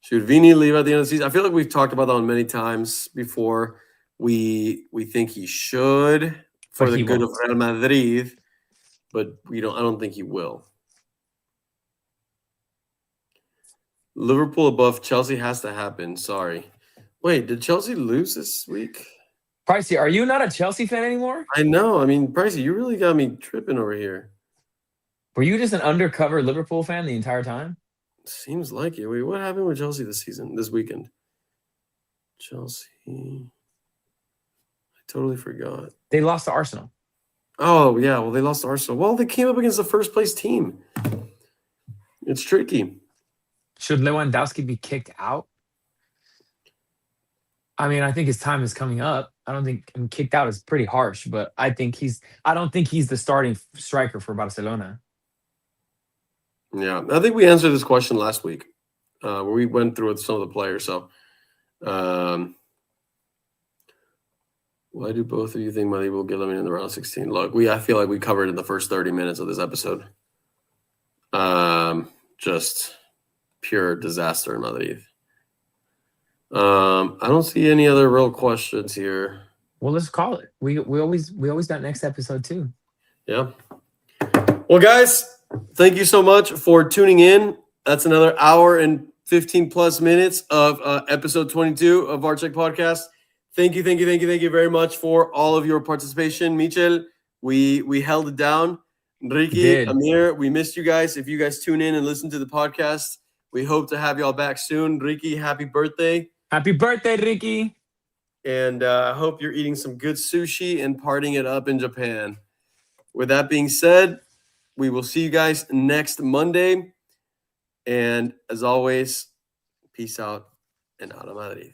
Should Vini leave at the end of the season? I feel like we've talked about that one many times before. We think he should for the good of Real Madrid, but I don't think he will. Liverpool above Chelsea has to happen. Sorry. Wait, did Chelsea lose this week? Pricey, are you not a Chelsea fan anymore? I know. I mean, Pricey, you really got me tripping over here. Were you just an undercover Liverpool fan the entire time? Seems like it. Wait, what happened with Chelsea this weekend? Chelsea. I totally forgot. They lost to Arsenal. Oh, yeah. Well, they lost to Arsenal. Well, they came up against the first place team. It's tricky. Should Lewandowski be kicked out? I mean, I think his time is coming up. I don't think kicked out is pretty harsh, but I don't think he's the starting striker for Barcelona. Yeah, I think we answered this question last week, where we went through with some of the players. So, why do both of you think Madrid will get eliminated in the round of 16? Look, I feel like we covered in the first 30 minutes of this episode. Just pure disaster in Madrid. I don't see any other real questions here. Well, let's call it. We always got next episode too. Yeah. Well, guys, thank you so much for tuning in. That's another hour and 15 plus minutes of episode 22 of our Check Podcast. Thank you very much for all of your participation. Michel, we held it down. Ricky, Amir, we missed you guys. If you guys tune in and listen to the podcast, we hope to have y'all back soon. Ricky, happy birthday. Happy birthday, Ricky. And I hope you're eating some good sushi and partying it up in Japan. With that being said, we will see you guys next Monday. And as always, peace out and out of Madrid.